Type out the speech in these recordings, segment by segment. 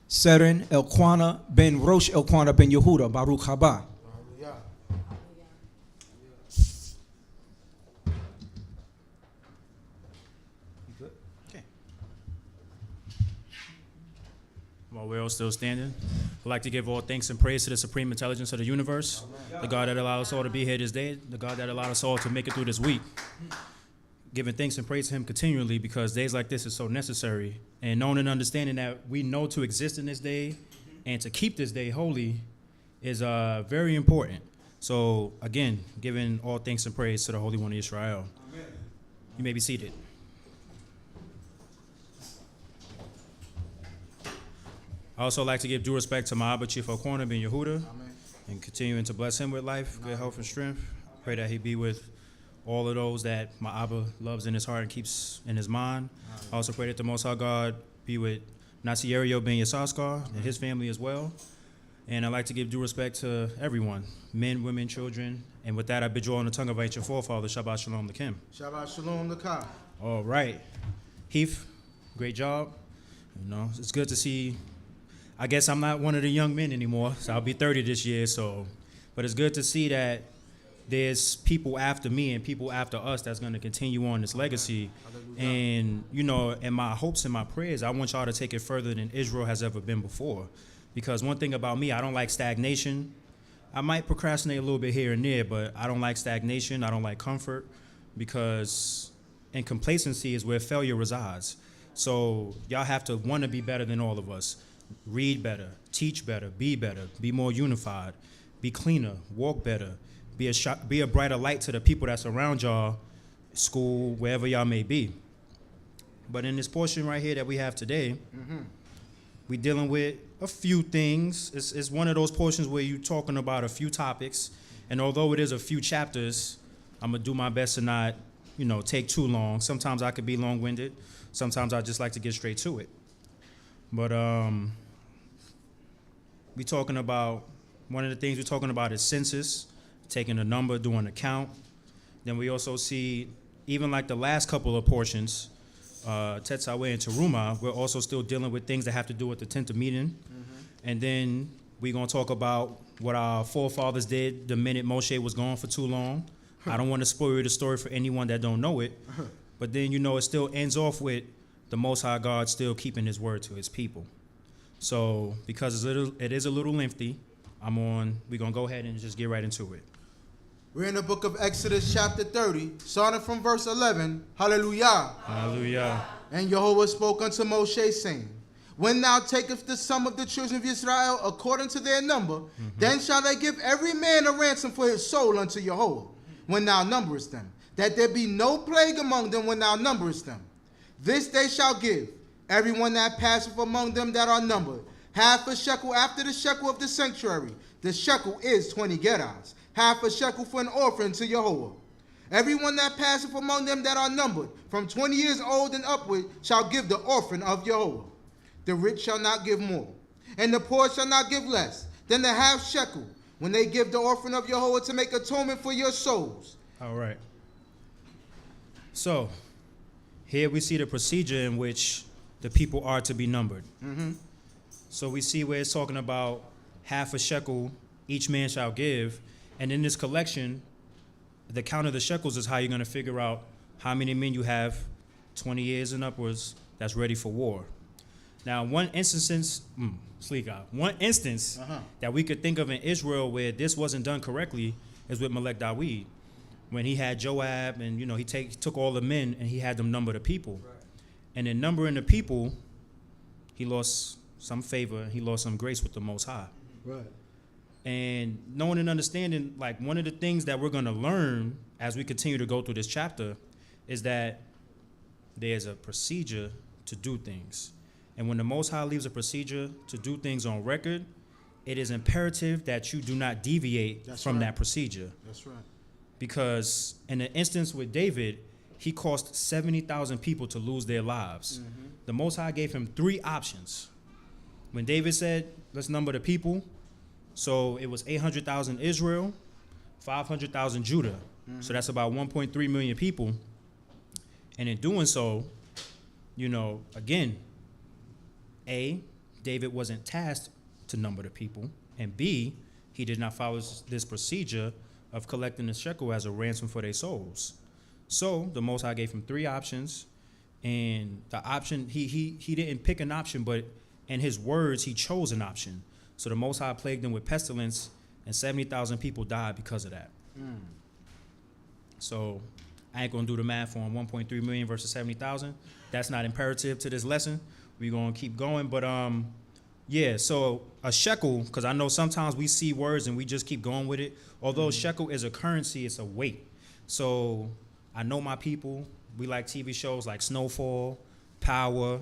Seren Elquanah ben Rosh Elquanah ben Yehudah, Baruch haba. While we're all still standing, I'd like to give all thanks and praise to the supreme intelligence of the universe, the God that allowed us all to be here this day, the God that allowed us all to make it through this week. Giving thanks and praise to him continually because days like this is so necessary. And knowing and understanding that we know to exist in this day and to keep this day holy is very important. So again, giving all thanks and praise to the Holy One of Yisrael. You may be seated. I also like to give due respect to my Abba Chief Elquanah ben Yehudah and continuing to bless him with life, good health, and strength. Pray that he be with all of those that my Abba loves in his heart and keeps in his mind. I also pray that the Most High God be with Nasierio ben Yasaskar and his family as well. And I'd like to give due respect to everyone, men, women, children. And with that, I bid you all in the tongue of our ancient forefathers, Shabbat Shalom Lakim. Shabbat Shalom Lakai. All right. Heath, great job. You know, it's good to see. I guess I'm not one of the young men anymore, so I'll be 30 this year. But it's good to see that there's people after me and people after us that's going to continue on this legacy. And, you know, in my hopes and my prayers, I want y'all to take it further than Israel has ever been before. Because one thing about me, I don't like stagnation. I might procrastinate a little bit here and there, but I don't like stagnation. I don't like comfort because in complacency is where failure resides. So y'all have to want to be better than all of us. Read better, teach better, be more unified, be cleaner, walk better, be a brighter light to the people that's around y'all, school, wherever y'all may be. But in this portion right here that we have today, we're dealing with a few things. It's one of those portions where you're talking about a few topics, and although it is a few chapters, I'm gonna do my best to not, you know, take too long. Sometimes I could be long-winded. Sometimes I just like to get straight to it. But we talking about, one of the things we're talking about is census, taking a number, doing a count. Then we also see, even like the last couple of portions, Tetzaweh and Teruma, we're also still dealing with things that have to do with the tent of meeting. And then we're going to talk about what our forefathers did the minute Moshe was gone for too long. I don't want to spoil the story for anyone that don't know it. But then, you know, it still ends off with the Most High God still keeping his word to his people. So because it is a little lengthy, we're going to go ahead and just get right into it. We're in the book of Exodus chapter 30, starting from verse 11. Hallelujah. Hallelujah. And Jehovah spoke unto Moshe, saying, When thou takest the sum of the children of Israel according to their number, then shall they give every man a ransom for his soul unto Jehovah, when thou numberest them, that there be no plague among them when thou numberest them. This they shall give, everyone that passeth among them that are numbered, half a shekel after the shekel of the sanctuary. The shekel is 20 gerahs, half a shekel for an offering to Jehovah. Everyone that passeth among them that are numbered, from 20 years old and upward, shall give the offering of Jehovah. The rich shall not give more, and the poor shall not give less than the half shekel, when they give the offering of Jehovah to make atonement for your souls. All right. So here we see the procedure in which the people are to be numbered. So we see where it's talking about half a shekel each man shall give. And in this collection, the count of the shekels is how you're going to figure out how many men you have 20 years and upwards that's ready for war. Now, one instance that we could think of in Israel where this wasn't done correctly is with Melech Dawid. When he had Joab and, you know, he took all the men and he had them number the people. Right. And in numbering the people, he lost some favor, he lost some grace with the Most High. Right. And knowing and understanding, like, one of the things that we're going to learn as we continue to go through this chapter is that there's a procedure to do things. And when the Most High leaves a procedure to do things on record, it is imperative that you do not deviate from that procedure. That's right. Because in the instance with David, he caused 70,000 people to lose their lives. The Most High gave him 3 options. When David said, let's number the people, so it was 800,000 Israel, 500,000 Judah. So that's about 1.3 million people. And in doing so, you know, again, David wasn't tasked to number the people, and B, he did not follow this procedure of collecting the shekel as a ransom for their souls. So the Most High gave him 3 options, and the option, he didn't pick an option, but in his words, he chose an option. So the Most High plagued them with pestilence, and 70,000 people died because of that. So I ain't gonna do the math on 1.3 million versus 70,000. That's not imperative to this lesson. We're gonna keep going, but yeah, so a shekel, because I know sometimes we see words and we just keep going with it. Although shekel is a currency, it's a weight. So I know my people, we like TV shows like Snowfall, Power.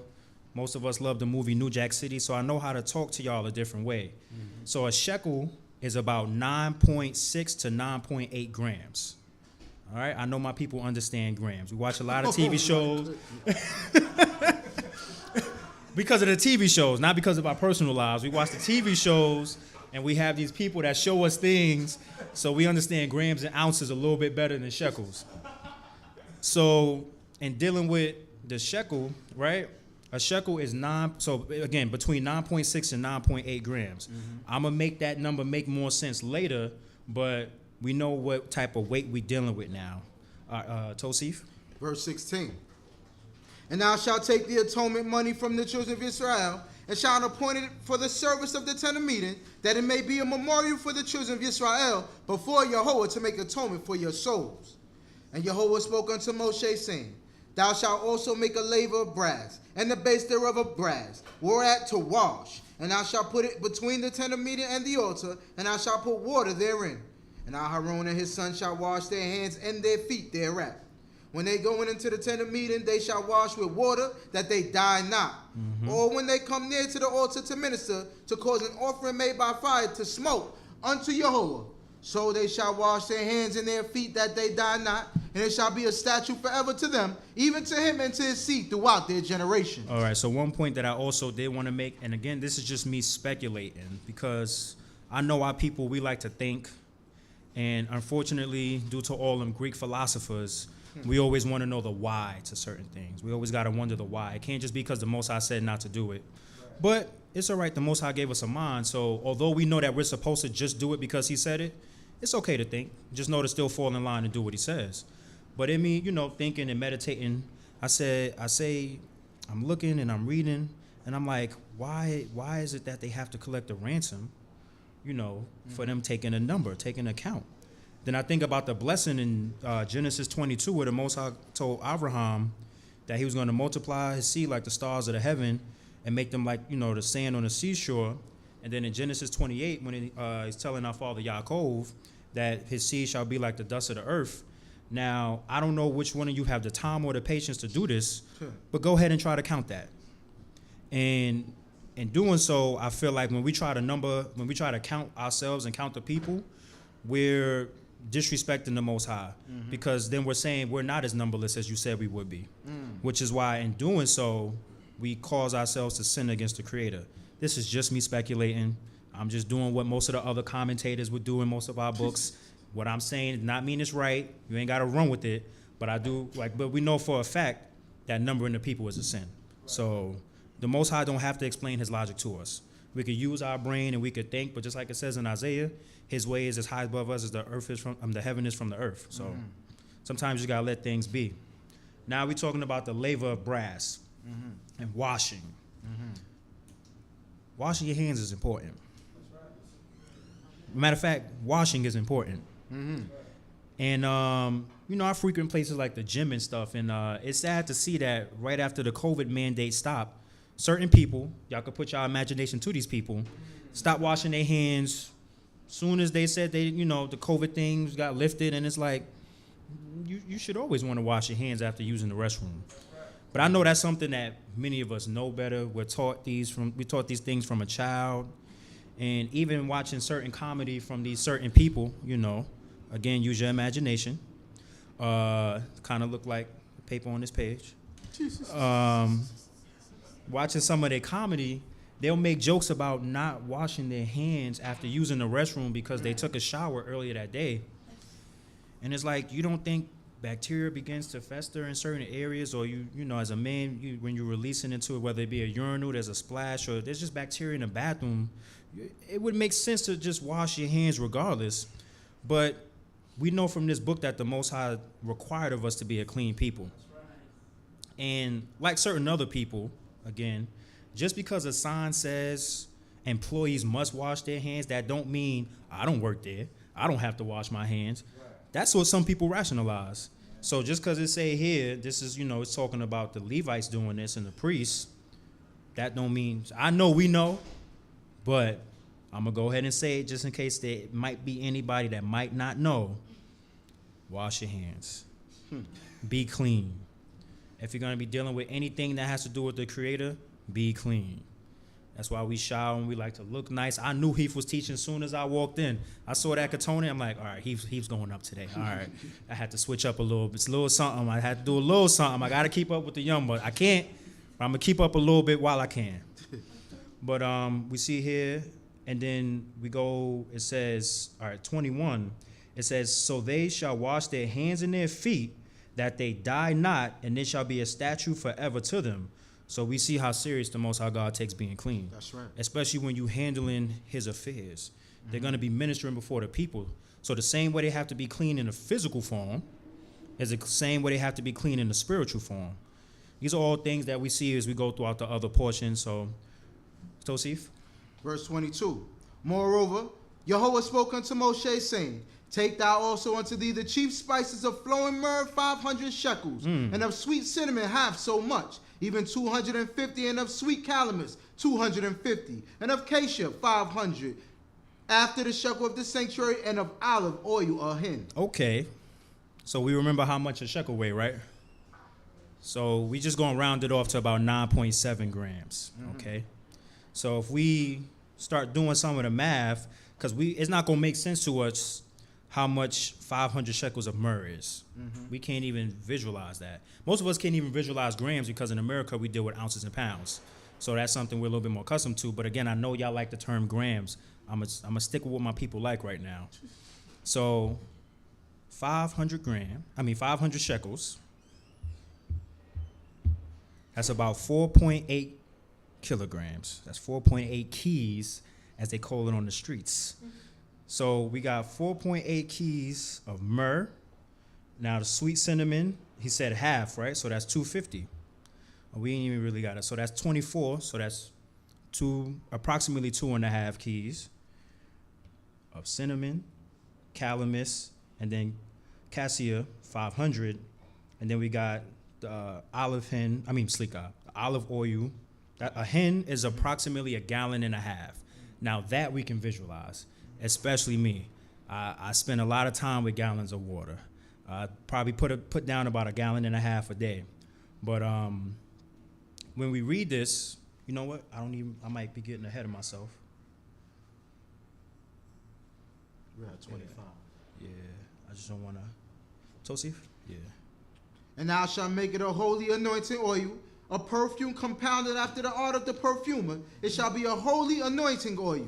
Most of us love the movie New Jack City, so I know how to talk to y'all a different way. So a shekel is about 9.6 to 9.8 grams. All right, I know my people understand grams. We watch a lot of TV shows. Because of the TV shows, not because of our personal lives. We watch the TV shows, and we have these people that show us things, so we understand grams and ounces a little bit better than shekels. So in dealing with the shekel, right, a shekel is between 9.6 and 9.8 grams. I'm going to make that number make more sense later, but we know what type of weight we're dealing with now. Tosif? Verse 16. And thou shalt take the atonement money from the children of Israel, and shalt appoint it for the service of the tent of meeting, that it may be a memorial for the children of Israel before Yehovah to make atonement for your souls. And Yehovah spoke unto Moshe, saying, Thou shalt also make a laver of brass, and the base thereof of brass, whereat to wash. And thou shalt put it between the tent of meeting and the altar, and thou shalt put water therein. And Aharon and his sons shall wash their hands and their feet thereat. When they go into the tent of meeting, they shall wash with water, that they die not. Or when they come near to the altar to minister, to cause an offering made by fire to smoke unto Yehovah. So they shall wash their hands and their feet, that they die not. And it shall be a statute forever to them, even to him and to his seed throughout their generations. All right, so one point that I also did want to make, and again, this is just me speculating, because I know our people, we like to think, and unfortunately, due to all them Greek philosophers, we always want to know the why to certain things. We always got to wonder the why. It can't just be because the Most High said not to do it. But it's all right, the Most High gave us a mind, so although we know that we're supposed to just do it because he said it, it's okay to think. Just know to still fall in line and do what he says. But in me, thinking and meditating, I say, I'm looking and I'm reading, and I'm like, why is it that they have to collect a ransom, for them taking a number, taking an account? Then I think about the blessing in Genesis 22, where the Most High told Abraham that he was going to multiply his seed like the stars of the heaven and make them like, the sand on the seashore. And then in Genesis 28, when he's telling our father Yaakov that his seed shall be like the dust of the earth. Now, I don't know which one of you have the time or the patience to do this, but go ahead and try to count that. And in doing so, I feel like when we try to count ourselves and count the people, we're disrespecting the Most High, because then we're saying we're not as numberless as you said we would be, which is why in doing so, we cause ourselves to sin against the Creator. This is just me speculating. I'm just doing what most of the other commentators would do in most of our books. What I'm saying does not mean it's right. You ain't got to run with it, but but we know for a fact that numbering the people is a sin. Right. So the Most High don't have to explain his logic to us. We could use our brain and we could think, but just like it says in Isaiah, his way is as high above us as the earth is from the heaven is from the earth. So sometimes you gotta let things be. Now we're talking about the laver of brass and washing. Washing your hands is important. Matter of fact, washing is important. And I frequent places like the gym and stuff, and it's sad to see that right after the COVID mandate stopped, certain people, y'all could put y'all imagination to these people, stop washing their hands soon as they said the COVID things got lifted, and it's like, you should always want to wash your hands after using the restroom. But I know that's something that many of us know better. We taught these things from a child, and even watching certain comedy from these certain people, again, use your imagination. Kind of look like the paper on this page. Watching some of their comedy, they'll make jokes about not washing their hands after using the restroom because they took a shower earlier that day. And it's like, you don't think bacteria begins to fester in certain areas, or you know, as a man, when you're releasing into it, whether it be a urinal, there's a splash, or there's just bacteria in the bathroom, it would make sense to just wash your hands regardless. But we know from this book that the Most High required of us to be a clean people. And like certain other people, again, just because a sign says employees must wash their hands, that don't mean I don't work there, I don't have to wash my hands. That's what some people rationalize. So just because it say here, this is, you know, it's talking about the Levites doing this and the priests, that don't mean, I know we know, but I'm going to go ahead and say it just in case there might be anybody that might not know. Wash your hands. Be clean. If you're going to be dealing with anything that has to do with the Creator, be clean. That's why we shower and we like to look nice. I knew Heath was teaching as soon as I walked in. I saw that katona. I'm like, all right, Heath's going up today. All right. I had to switch up a little bit. It's a little something. I had to do a little something. I got to keep up with the young buck. I can't, but I'm going to keep up a little bit while I can. But we see here, and then we go, it says, all right, 21. It says, so they shall wash their hands and their feet, that they die not, and it shall be a statute forever to them. So we see how serious the Most High God takes being clean. That's right. Especially when you handling his affairs. They're going to be ministering before the people. So the same way they have to be clean in a physical form is the same way they have to be clean in the spiritual form. These are all things that we see as we go throughout the other portions. So, Tosif. Verse 22. Moreover, Yehovah spoke unto Moshe, saying, take thou also unto thee the chief spices of flowing myrrh 500 shekels, and of sweet cinnamon half so much, even 250, and of sweet calamus 250, and of cassia 500, after the shekel of the sanctuary, and of olive oil a hin. Okay. So we remember how much a shekel weigh, right? So we just going to round it off to about 9.7 grams, okay? So if we start doing some of the math, because it's not going to make sense to us how much 500 shekels of myrrh is. We can't even visualize that. Most of us can't even visualize grams because in America we deal with ounces and pounds. So that's something we're a little bit more accustomed to. But again, I know y'all like the term grams. I'm gonna stick with what my people like right now. So 500 shekels. That's about 4.8 kilograms. That's 4.8 keys, as they call it on the streets. So we got 4.8 keys of myrrh. Now the sweet cinnamon, he said half, right? So that's 250. We ain't even really got it. So that's 24. So that's approximately 2.5 keys of cinnamon, calamus, and then cassia 500. And then we got the olive oil. A hin is approximately 1.5 gallons. Now that we can visualize. Especially me. I spend a lot of time with gallons of water. I probably put down about 1.5 gallons a day. But when we read this, you know what? I might be getting ahead of myself. We're at 25. Yeah, I just don't want to. Tosif? Yeah. And thou shalt make it a holy anointing oil, a perfume compounded after the art of the perfumer. It shall be a holy anointing oil.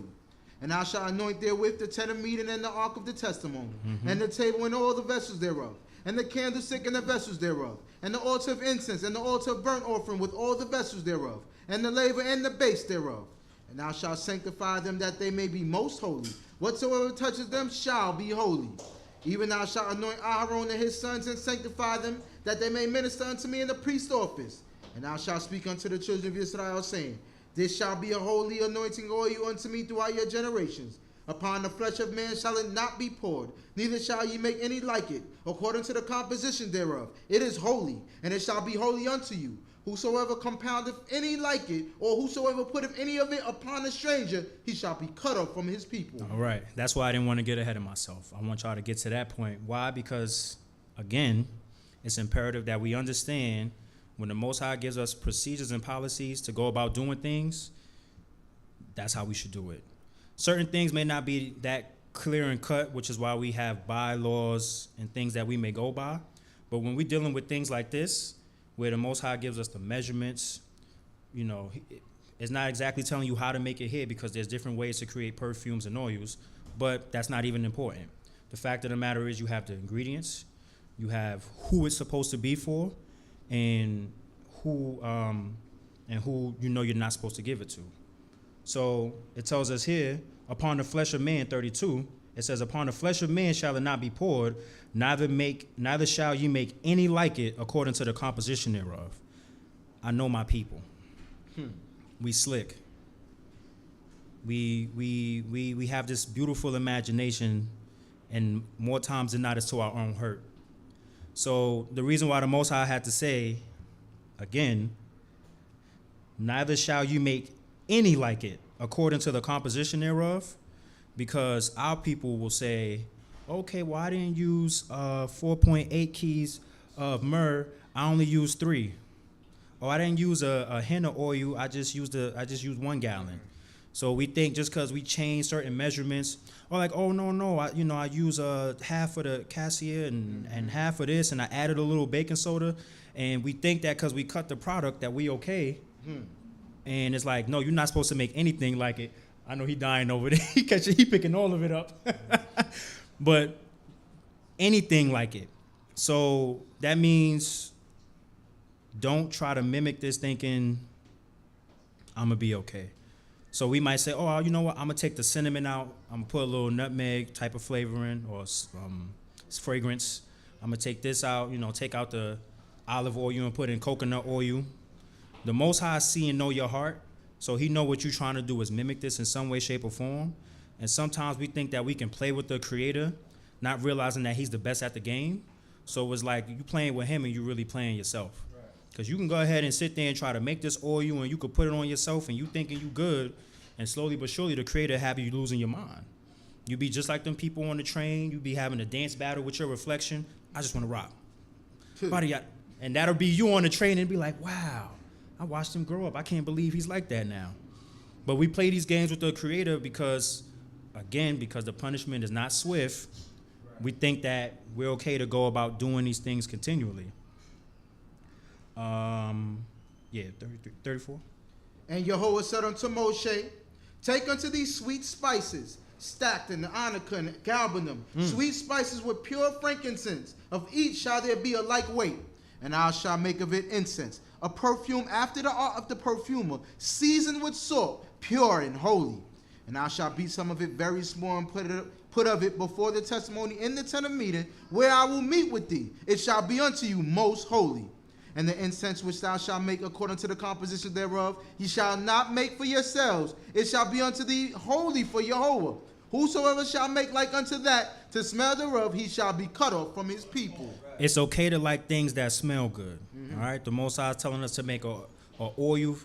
And thou shalt anoint therewith the tent of meeting and the ark of the testimony, and the table and all the vessels thereof, and the candlestick and the vessels thereof, and the altar of incense and the altar of burnt offering with all the vessels thereof, and the laver and the base thereof. And thou shalt sanctify them that they may be most holy. Whatsoever touches them shall be holy. Even thou shalt anoint Aaron and his sons and sanctify them, that they may minister unto me in the priest office. And thou shalt speak unto the children of Israel, saying, this shall be a holy anointing oil unto me throughout your generations. Upon the flesh of man shall it not be poured, neither shall ye make any like it, according to the composition thereof. It is holy, and it shall be holy unto you. Whosoever compoundeth any like it, or whosoever putteth any of it upon a stranger, he shall be cut off from his people. All right. That's why I didn't want to get ahead of myself. I want y'all to get to that point. Why? Because, again, it's imperative that we understand when the Most High gives us procedures and policies to go about doing things, that's how we should do it. Certain things may not be that clear and cut, which is why we have bylaws and things that we may go by. But when we're dealing with things like this, where the Most High gives us the measurements, you know, it's not exactly telling you how to make it here because there's different ways to create perfumes and oils, but that's not even important. The fact of the matter is you have the ingredients, You have who it's supposed to be for, and who you know you're not supposed to give it to. So it tells us here, upon the flesh of man, 32, it says, upon the flesh of man shall it not be poured, neither shall you make any like it according to the composition thereof. I know my people. We slick. We have this beautiful imagination, and more times than not, it's to our own hurt. So the reason why the Most High had to say, again, neither shall you make any like it according to the composition thereof, because our people will say, okay, well, I didn't use 4.8 keys of myrrh, I only used 3. Or I didn't use a henna oil, I just used 1 gallon. So we think just because we change certain measurements, or like, oh no, I use half of the cassia and half of this, and I added a little baking soda, and we think that because we cut the product that we okay, and it's like, no, you're not supposed to make anything like it. I know he dying over there. He picking all of it up, but anything like it. So that means don't try to mimic this thinking I'm gonna be okay. So we might say, oh, you know what? I'm going to take the cinnamon out. I'm going to put a little nutmeg type of flavoring or fragrance. I'm going to take this out, take out the olive oil and put in coconut oil. The Most High see and know your heart. So he know what you're trying to do is mimic this in some way, shape, or form. And sometimes we think that we can play with the Creator, not realizing that he's the best at the game. So it's like you playing with him and you really playing yourself. Because you can go ahead and sit there and try to make this oil and you could put it on yourself and you thinking you good, and slowly but surely the Creator have you losing your mind. You be just like them people on the train. You be having a dance battle with your reflection. I just want to rock. And that'll be you on the train and be like, wow, I watched him grow up. I can't believe he's like that now. But we play these games with the Creator because the punishment is not swift. We think that we're okay to go about doing these things continually. 34. And Yehovah said unto Moshe, take unto these sweet spices, stacked in the onycha and galbanum, sweet spices with pure frankincense. Of each shall there be a like weight, and I shall make of it incense, a perfume after the art of the perfumer, seasoned with salt, pure and holy. And I shall beat some of it very small and put of it before the testimony in the tent of meeting, where I will meet with thee. It shall be unto you most holy. And the incense which thou shalt make according to the composition thereof, ye shall not make for yourselves. It shall be unto thee holy for Yehovah. Whosoever shall make like unto that, to smell thereof, he shall be cut off from his people. It's okay to like things that smell good. All right? The Most High is telling us to make a oil,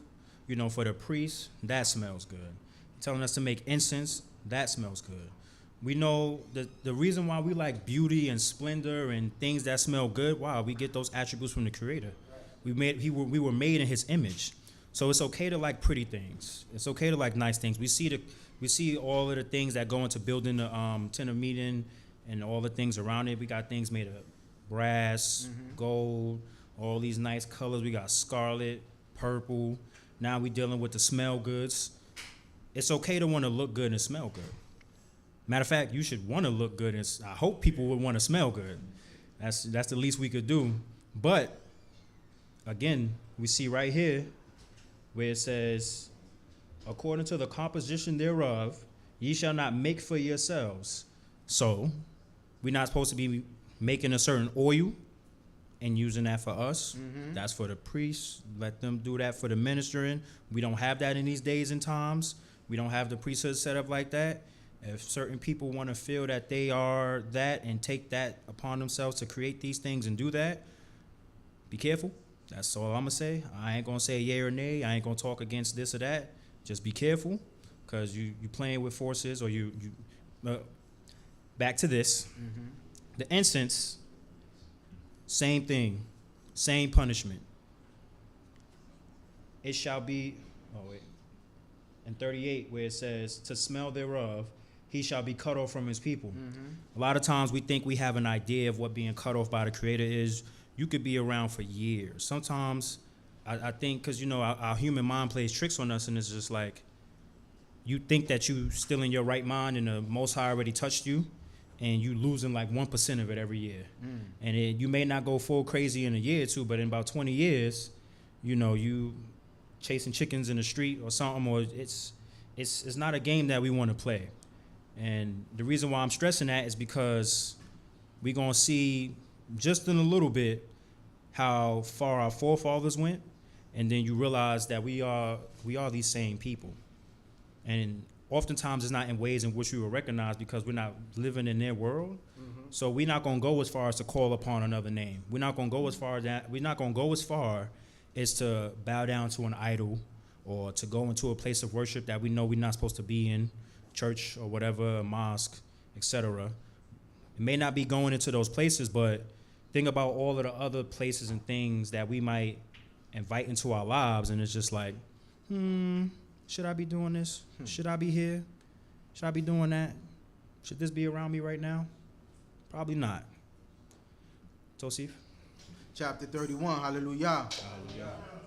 for the priest, that smells good. Telling us to make incense, that smells good. We know the reason why we like beauty and splendor and things that smell good. Wow, we get those attributes from the Creator. We were made in His image, so it's okay to like pretty things. It's okay to like nice things. We see all of the things that go into building the tent of meeting and all the things around it. We got things made of brass, gold, all these nice colors. We got scarlet, purple. Now we dealing with the smell goods. It's okay to want to look good and smell good. Matter of fact, you should want to look good, and I hope people would want to smell good. That's the least we could do. But again, we see right here where it says, according to the composition thereof, ye shall not make for yourselves. So we're not supposed to be making a certain oil and using that for us. That's for the priests. Let them do that for the ministering. We don't have that in these days and times. We don't have the priesthood set up like that. If certain people want to feel that they are that and take that upon themselves to create these things and do that, be careful. That's all I'm going to say. I ain't going to say yay or nay. I ain't going to talk against this or that. Just be careful, because you playing with forces, or you back to this. The incense, same thing, same punishment. It shall be, in 38, where it says, to smell thereof, he shall be cut off from his people. A lot of times we think we have an idea of what being cut off by the Creator is. You could be around for years. Sometimes I think because, our human mind plays tricks on us, and it's just like you think that you still in your right mind and the Most High already touched you, and you losing like 1% of it every year. And you may not go full crazy in a year or two, but in about 20 years, you know, you chasing chickens in the street or something, or it's not a game that we want to play. And the reason why I'm stressing that is because we're going to see just in a little bit how far our forefathers went, and then you realize that we are these same people. And oftentimes it's not in ways in which we will recognize because we're not living in their world. So we're not going to go as far as to call upon another name. We're not going to go as far as to bow down to an idol or to go into a place of worship that we know we're not supposed to be in, church or whatever, a mosque, etc. It may not be going into those places, but think about all of the other places and things that we might invite into our lives, and it's just like, should I be doing this? Should I be here? Should I be doing that? Should this be around me right now? Probably not. Tosif? Chapter 31, hallelujah.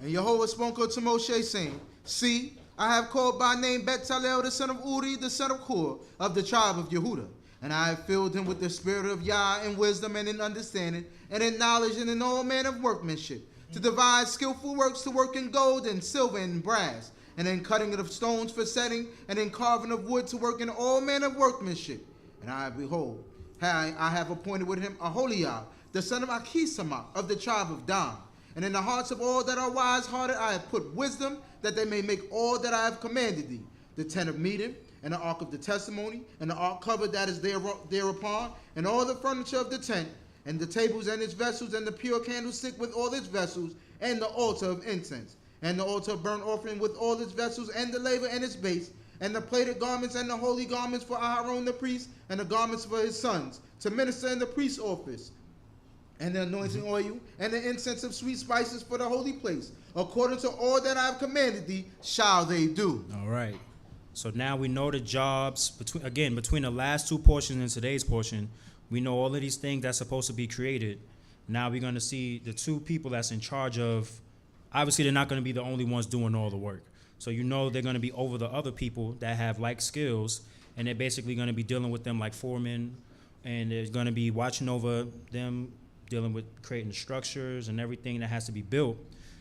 And Yehovah spoke unto Moshe, saying, See, I have called by name Betzalel, the son of Uri, the son of Hur, of the tribe of Yehudah. And I have filled him with the spirit of Yah in wisdom and in understanding, and in knowledge and in all manner of workmanship, to devise skillful works to work in gold and silver and brass, and in cutting of stones for setting, and in carving of wood to work in all manner of workmanship. And I, behold, I have appointed with him Aholiab, the son of Achisamach, of the tribe of Dan. And in the hearts of all that are wise-hearted I have put wisdom, that they may make all that I have commanded thee, the tent of meeting, and the ark of the testimony, and the ark cover that is thereupon, and all the furniture of the tent, and the tables and its vessels, and the pure candlestick with all its vessels, and the altar of incense, and the altar of burnt offering with all its vessels, and the laver and its base, and the plated garments and the holy garments for Aharon the priest, and the garments for his sons, to minister in the priest's office, and the anointing oil, and the incense of sweet spices for the holy place. According to all that I have commanded thee, shall they do. All right. So now we know the jobs, between the last two portions and today's portion, we know all of these things that's supposed to be created. Now we're going to see the two people that's in charge of, obviously they're not going to be the only ones doing all the work. So you know they're going to be over the other people that have like skills, and they're basically going to be dealing with them like foremen, and they're going to be watching over them, dealing with creating the structures and everything that has to be built.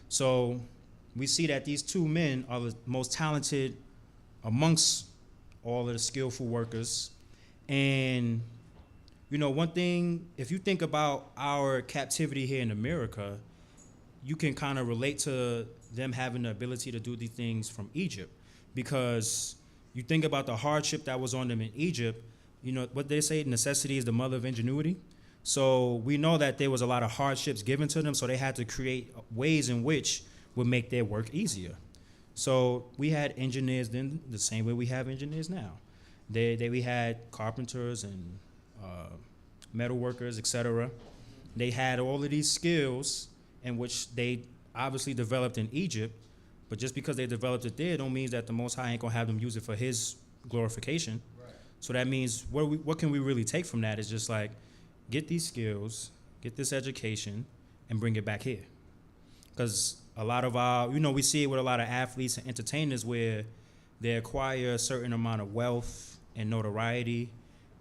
So we see that these two men are the most talented amongst all of the skillful workers. And, you know, one thing, if you think about our captivity here in America, you can kind of relate to them having the ability to do these things from Egypt, because you think about the hardship that was on them in Egypt. You know, what they say, necessity is the mother of ingenuity. So we know that there was a lot of hardships given to them, so they had to create ways in which would make their work easier. So we had engineers then the same way we have engineers now. We had carpenters and metal workers, etc. They had all of these skills in which they obviously developed in Egypt, but just because they developed it there don't mean that the Most High ain't gonna have them use it for his glorification. Right. So that means what can we really take from that is just like, get these skills, get this education, and bring it back here. Because a lot of our, you know, we see it with a lot of athletes and entertainers where they acquire a certain amount of wealth and notoriety,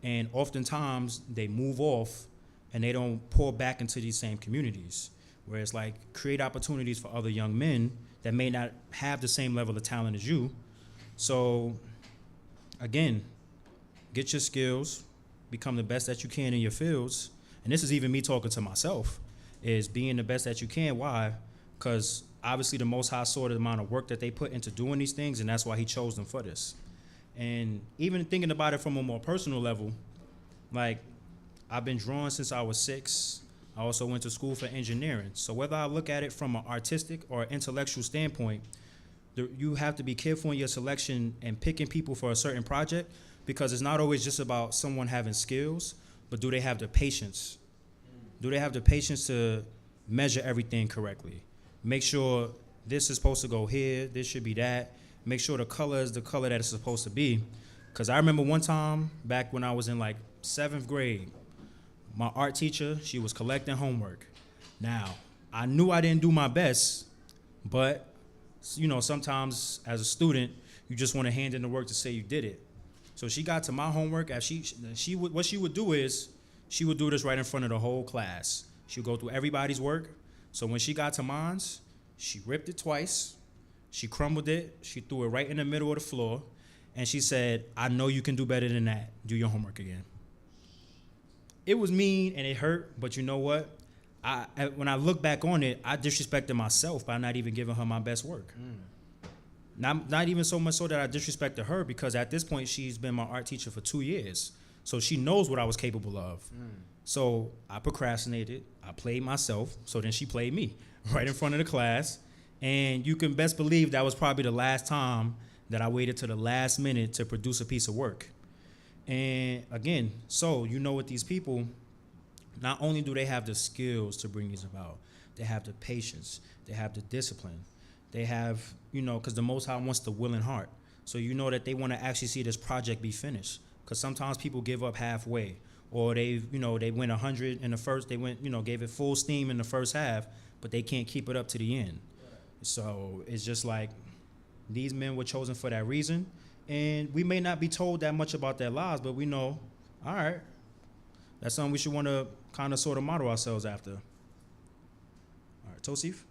and oftentimes they move off and they don't pour back into these same communities, where it's like create opportunities for other young men that may not have the same level of talent as you. So again, get your skills, become the best that you can in your fields. And this is even me talking to myself, is being the best that you can. Why? Because obviously the Most High saw the amount of work that they put into doing these things, and that's why he chose them for this. And even thinking about it from a more personal level, like I've been drawing since I was 6. I also went to school for engineering. So whether I look at it from an artistic or intellectual standpoint, you have to be careful in your selection and picking people for a certain project, because it's not always just about someone having skills, but do they have the patience? Do they have the patience to measure everything correctly? Make sure this is supposed to go here, this should be that. Make sure the color is the color that it's supposed to be. Because I remember one time back when I was in like 7th grade, my art teacher, she was collecting homework. Now, I knew I didn't do my best, but, you know, sometimes as a student, you just want to hand in the work to say you did it. So she got to my homework. As what she would do is she would do this right in front of the whole class. She would go through everybody's work. So when she got to mine's, she ripped it twice. She crumbled it. She threw it right in the middle of the floor. And she said, I know you can do better than that. Do your homework again. It was mean and it hurt, but you know what? When I look back on it, I disrespected myself by not even giving her my best work. Not even so much so that I disrespected her, because at this point she's been my art teacher for 2 years. So she knows what I was capable of. So I procrastinated. I played myself. So then she played me right in front of the class. And you can best believe that was probably the last time that I waited to the last minute to produce a piece of work. And again, so you know, with these people, not only do they have the skills to bring these about, they have the patience, they have the discipline, they have, you know, because the Most High wants the willing heart. So you know that they want to actually see this project be finished. Because sometimes people give up halfway, or they went 100 in the first, gave it full steam in the first half, but they can't keep it up to the end. So it's just like these men were chosen for that reason. And we may not be told that much about their lives, but we know, all right, that's something we should want to kind of sort of model ourselves after. All right, Tosif?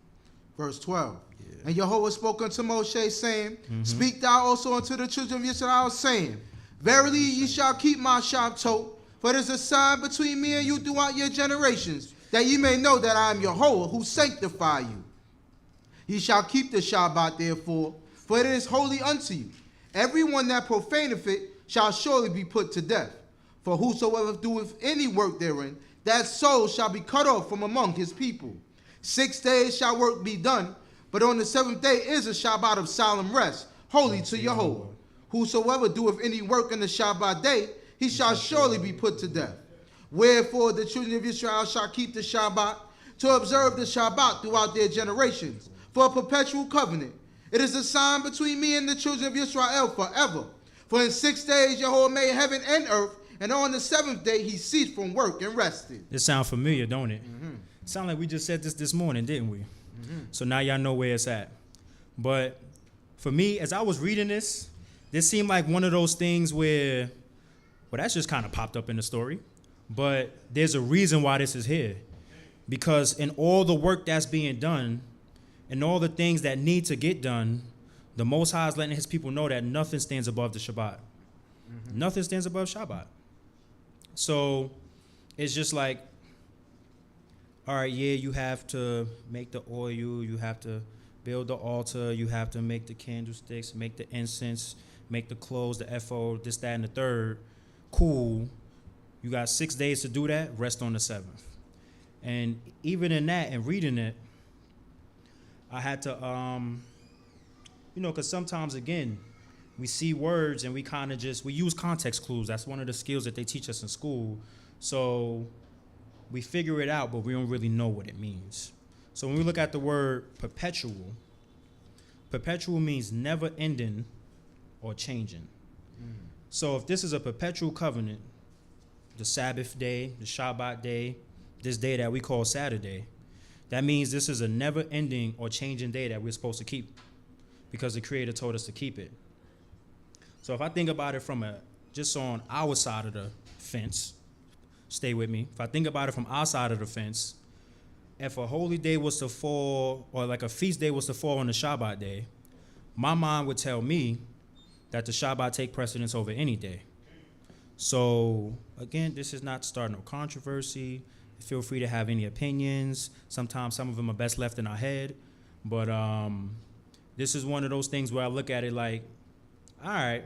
Verse 12. Yeah. And Yehovah spoke unto Moshe, saying, Speak thou also unto the children of Yisrael, saying, Verily ye shall keep my Shabbatot, for it is a sign between me and you throughout your generations, that ye may know that I am Yehovah, who sanctify you. Ye shall keep the Shabbat, therefore, for it is holy unto you. Everyone that profaneth it shall surely be put to death. For whosoever doeth any work therein, that soul shall be cut off from among his people. 6 days shall work be done, but on the 7th day is a Shabbat of solemn rest, holy to Yehovah. Whosoever doeth any work in the Shabbat day, he shall surely be put to death. Wherefore the children of Israel shall keep the Shabbat, to observe the Shabbat throughout their generations, for a perpetual covenant. It is a sign between me and the children of Israel forever. For in 6 days Jehovah made heaven and earth, and on the 7th day he ceased from work and rested. This sound familiar, don't it? Sound like we just said this morning, didn't we? So now y'all know where it's at. But for me, as I was reading this seemed like one of those things where, well, that's just kind of popped up in the story. But there's a reason why this is here. Because in all the work that's being done, and all the things that need to get done, the Most High is letting his people know that nothing stands above the Shabbat. Nothing stands above Shabbat. So it's just like, all right, yeah, you have to make the oil, you have to build the altar, you have to make the candlesticks, make the incense, make the clothes, the FO, this, that, and the third. Cool. You got 6 days to do that, rest on the 7th. And even in that, and reading it, I had to, because sometimes, again, we see words and we kind of we use context clues. That's one of the skills that they teach us in school. So we figure it out, but we don't really know what it means. So when we look at the word perpetual means never ending or changing. So if this is a perpetual covenant, the Sabbath day, the Shabbat day, this day that we call Saturday, that means this is a never-ending or changing day that we're supposed to keep because the Creator told us to keep it. So if I think about it from just on our side of the fence, stay with me. If I think about it from our side of the fence, if a holy day was to fall, or like a feast day was to fall on the Shabbat day, my mind would tell me that the Shabbat take precedence over any day. So again, this is not to start no controversy. Feel free to have any opinions. Sometimes some of them are best left in our head. But this is one of those things where I look at it like, all right,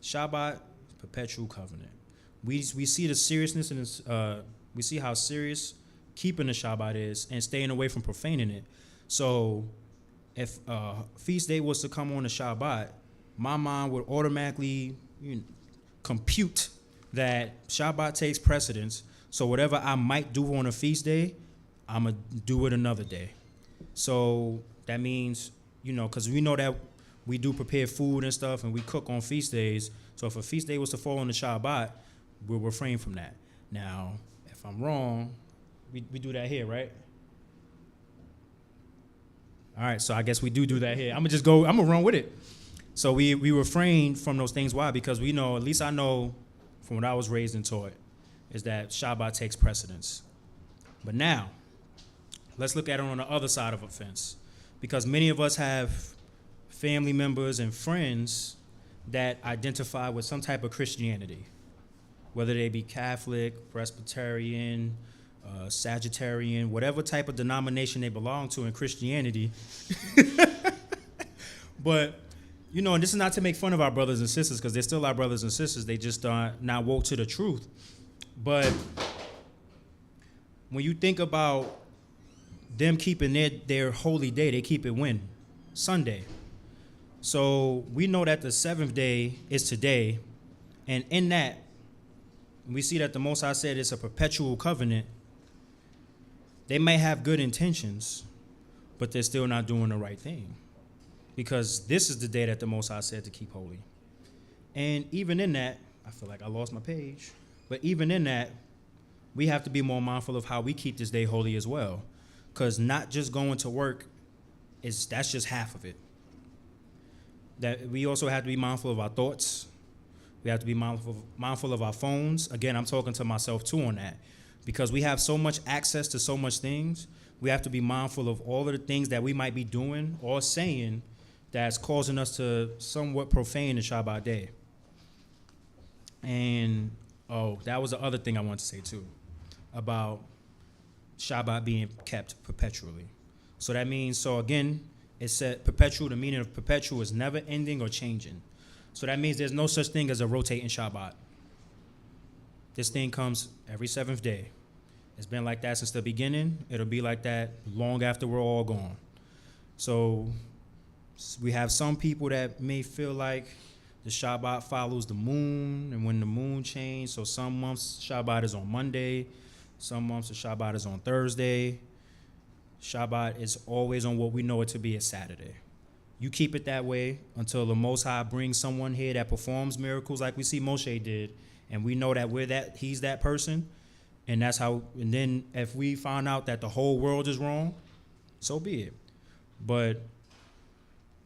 Shabbat, perpetual covenant. We see the seriousness in this, we see how serious keeping the Shabbat is and staying away from profaning it. So if a feast day was to come on the Shabbat, my mind would automatically compute that Shabbat takes precedence. So whatever I might do on a feast day, I'm going to do it another day. So that means, because we know that we do prepare food and stuff and we cook on feast days. So if a feast day was to fall on the Shabbat, we'll refrain from that. Now, if I'm wrong, we do that here, right? All right, so I guess we do that here. I'm going to run with it. So we refrain from those things. Why? Because we know, at least I know from what I was raised and taught, is that Shabbat takes precedence. But now, let's look at it on the other side of a fence. Because many of us have family members and friends that identify with some type of Christianity, whether they be Catholic, Presbyterian, Sagittarian, whatever type of denomination they belong to in Christianity. But, you know, and this is not to make fun of our brothers and sisters, because they're still our brothers and sisters. They just are not woke to the truth. But when you think about them keeping their holy day, they keep it when? Sunday. So we know that the seventh day is today. And in that, we see that the Most High said it's a perpetual covenant. They may have good intentions, but they're still not doing the right thing. Because this is the day that the Most High said to keep holy. And even in that, I feel like I lost my page. But even in that, we have to be more mindful of how we keep this day holy as well. Because not just going to work, that's just half of it. That we also have to be mindful of our thoughts. We have to be mindful of our phones. Again, I'm talking to myself too on that. Because we have so much access to so much things, we have to be mindful of all of the things that we might be doing or saying that's causing us to somewhat profane the Shabbat day. And, that was the other thing I wanted to say too, about Shabbat being kept perpetually. So that means, again, it said perpetual, the meaning of perpetual is never ending or changing. So that means there's no such thing as a rotating Shabbat. This thing comes every seventh day. It's been like that since the beginning. It'll be like that long after we're all gone. So we have some people that may feel like the Shabbat follows the moon, and when the moon changes, so some months Shabbat is on Monday, some months the Shabbat is on Thursday. Shabbat is always on what we know it to be a Saturday. You keep it that way until the Most High brings someone here that performs miracles like we see Moshe did, and we know that he's that person, and that's how. And then if we find out that the whole world is wrong, so be it. But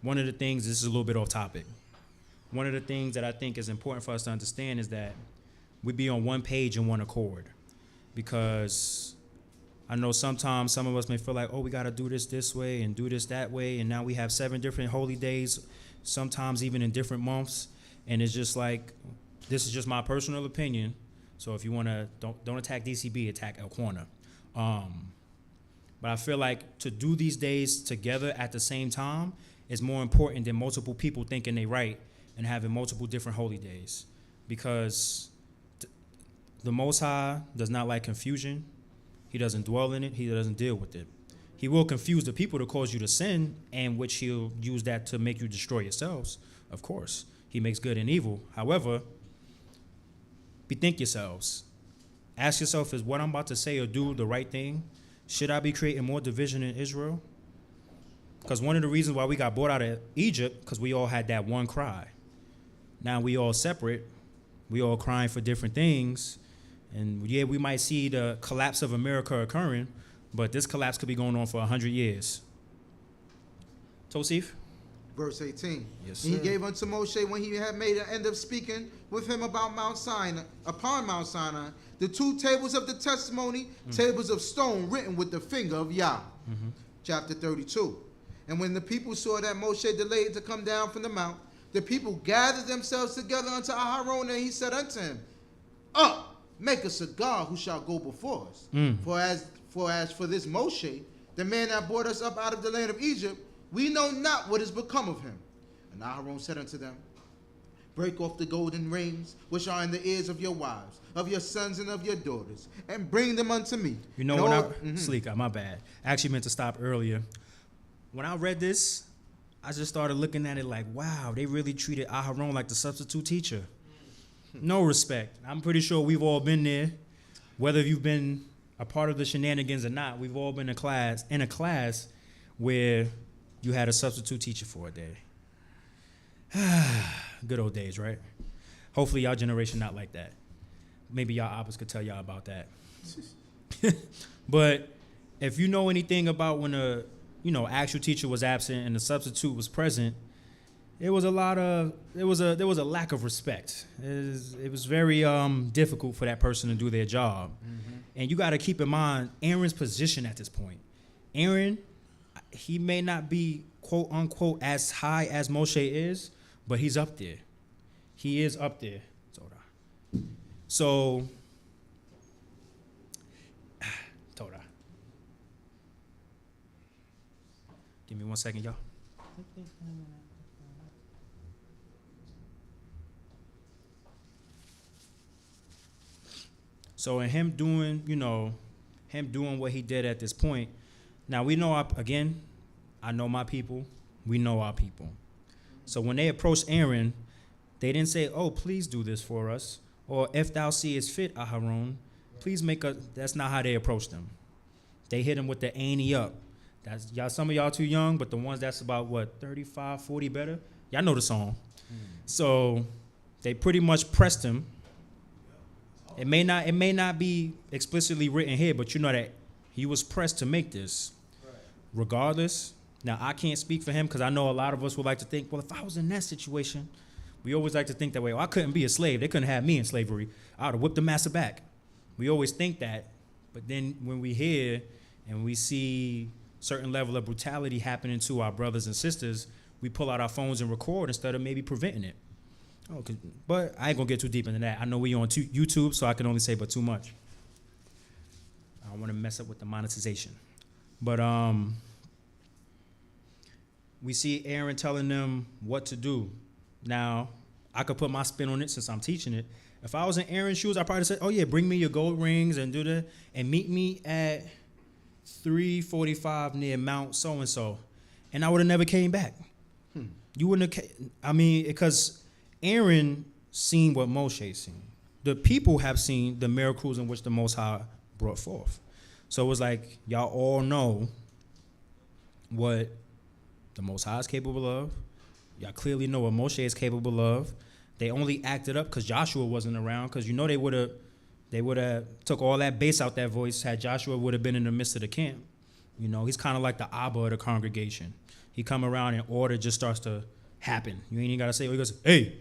one of the things, this is a little bit off topic. One of the things that I think is important for us to understand is that we be on one page and one accord, because I know sometimes some of us may feel like, we got to do this way and do this that way. And now we have 7 different holy days, sometimes even in different months. And it's just like, this is just my personal opinion. So if you want to, don't attack D.C.B., attack Elquanah. But I feel like to do these days together at the same time is more important than multiple people thinking they right and having multiple different holy days. Because the Most High does not like confusion. He doesn't dwell in it. He doesn't deal with it. He will confuse the people to cause you to sin, and which he'll use that to make you destroy yourselves. Of course, he makes good and evil. However, bethink yourselves. Ask yourself, is what I'm about to say or do the right thing? Should I be creating more division in Israel? Because one of the reasons why we got brought out of Egypt, because we all had that one cry. Now we all separate. We all crying for different things. And yeah, we might see the collapse of America occurring, but this collapse could be going on for 100 years. Tosif? Verse 18. Yes, And he sir. gave unto Moshe, when he had made an end of speaking with him about Mount Sinai, upon Mount Sinai, the 2 tables of the testimony, tables of stone written with the finger of Yah. Chapter 32. And when the people saw that Moshe delayed to come down from the mount, the people gathered themselves together unto Aharon, and he said unto him, Up! Make us a God who shall go before us. For as for this Moshe, the man that brought us up out of the land of Egypt, we know not what is become of him. And Aharon said unto them, Break off the golden rings which are in the ears of your wives, of your sons and of your daughters, and bring them unto me. You know, Sleek, my bad. I actually meant to stop earlier. When I read this, I just started looking at it like, wow, they really treated Aharon like the substitute teacher. No respect. I'm pretty sure we've all been there. Whether you've been a part of the shenanigans or not, we've all been in a class where you had a substitute teacher for a day. Good old days, right? Hopefully y'all generation not like that. Maybe y'all oppas could tell y'all about that. But if you know anything about when a actual teacher was absent and the substitute was present, there was a lack of respect. It was very difficult for that person to do their job. And you got to keep in mind Aaron's position at this point. Aaron, he may not be quote unquote as high as Moshe is, but he's up there. He is up there. So, Torah. Give me 1 second, y'all. So in him doing what he did at this point, now we know, I know my people, we know our people. So when they approached Aaron, they didn't say, oh, please do this for us, or if thou seest fit, Aharon, please make us, that's not how they approached him. They hit him with the ante up. That's y'all. Some of y'all too young, but the ones that's about, 35, 40 better, y'all know the song. So they pretty much pressed him. It may not be explicitly written here, but you know that he was pressed to make this. Regardless, now I can't speak for him because I know a lot of us would like to think, well, if I was in that situation, we always like to think that way. Well, I couldn't be a slave. They couldn't have me in slavery. I would have whipped the master back. We always think that, but then when we hear and we see certain level of brutality happening to our brothers and sisters, we pull out our phones and record instead of maybe preventing it. Okay, but I ain't gonna get too deep into that. I know we on YouTube, so I can only say but too much. I don't want to mess up with the monetization. But we see Aaron telling them what to do. Now, I could put my spin on it since I'm teaching it. If I was in Aaron's shoes, I'd probably say, oh yeah, bring me your gold rings and do that, and meet me at 345 near Mount so-and-so. And I would have never came back. You wouldn't have, because Aaron seen what Moshe seen. The people have seen the miracles in which the Most High brought forth. So it was like, y'all all know what the Most High is capable of. Y'all clearly know what Moshe is capable of. They only acted up because Joshua wasn't around, because you know they would have took all that bass out that voice had Joshua would have been in the midst of the camp. You know, he's kind of like the Abba of the congregation. He come around and order just starts to happen. You ain't even got to say, oh, he goes, hey.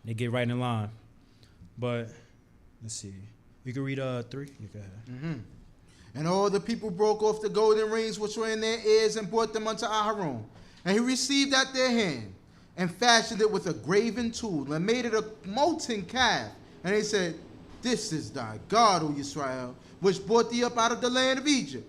They get right in line. But let's see. You can read 3. You go ahead. And all the people broke off the golden rings which were in their ears and brought them unto Aharon. And he received at their hand and fashioned it with a graven tool and made it a molten calf. And he said, this is thy God, O Yisrael, which brought thee up out of the land of Egypt.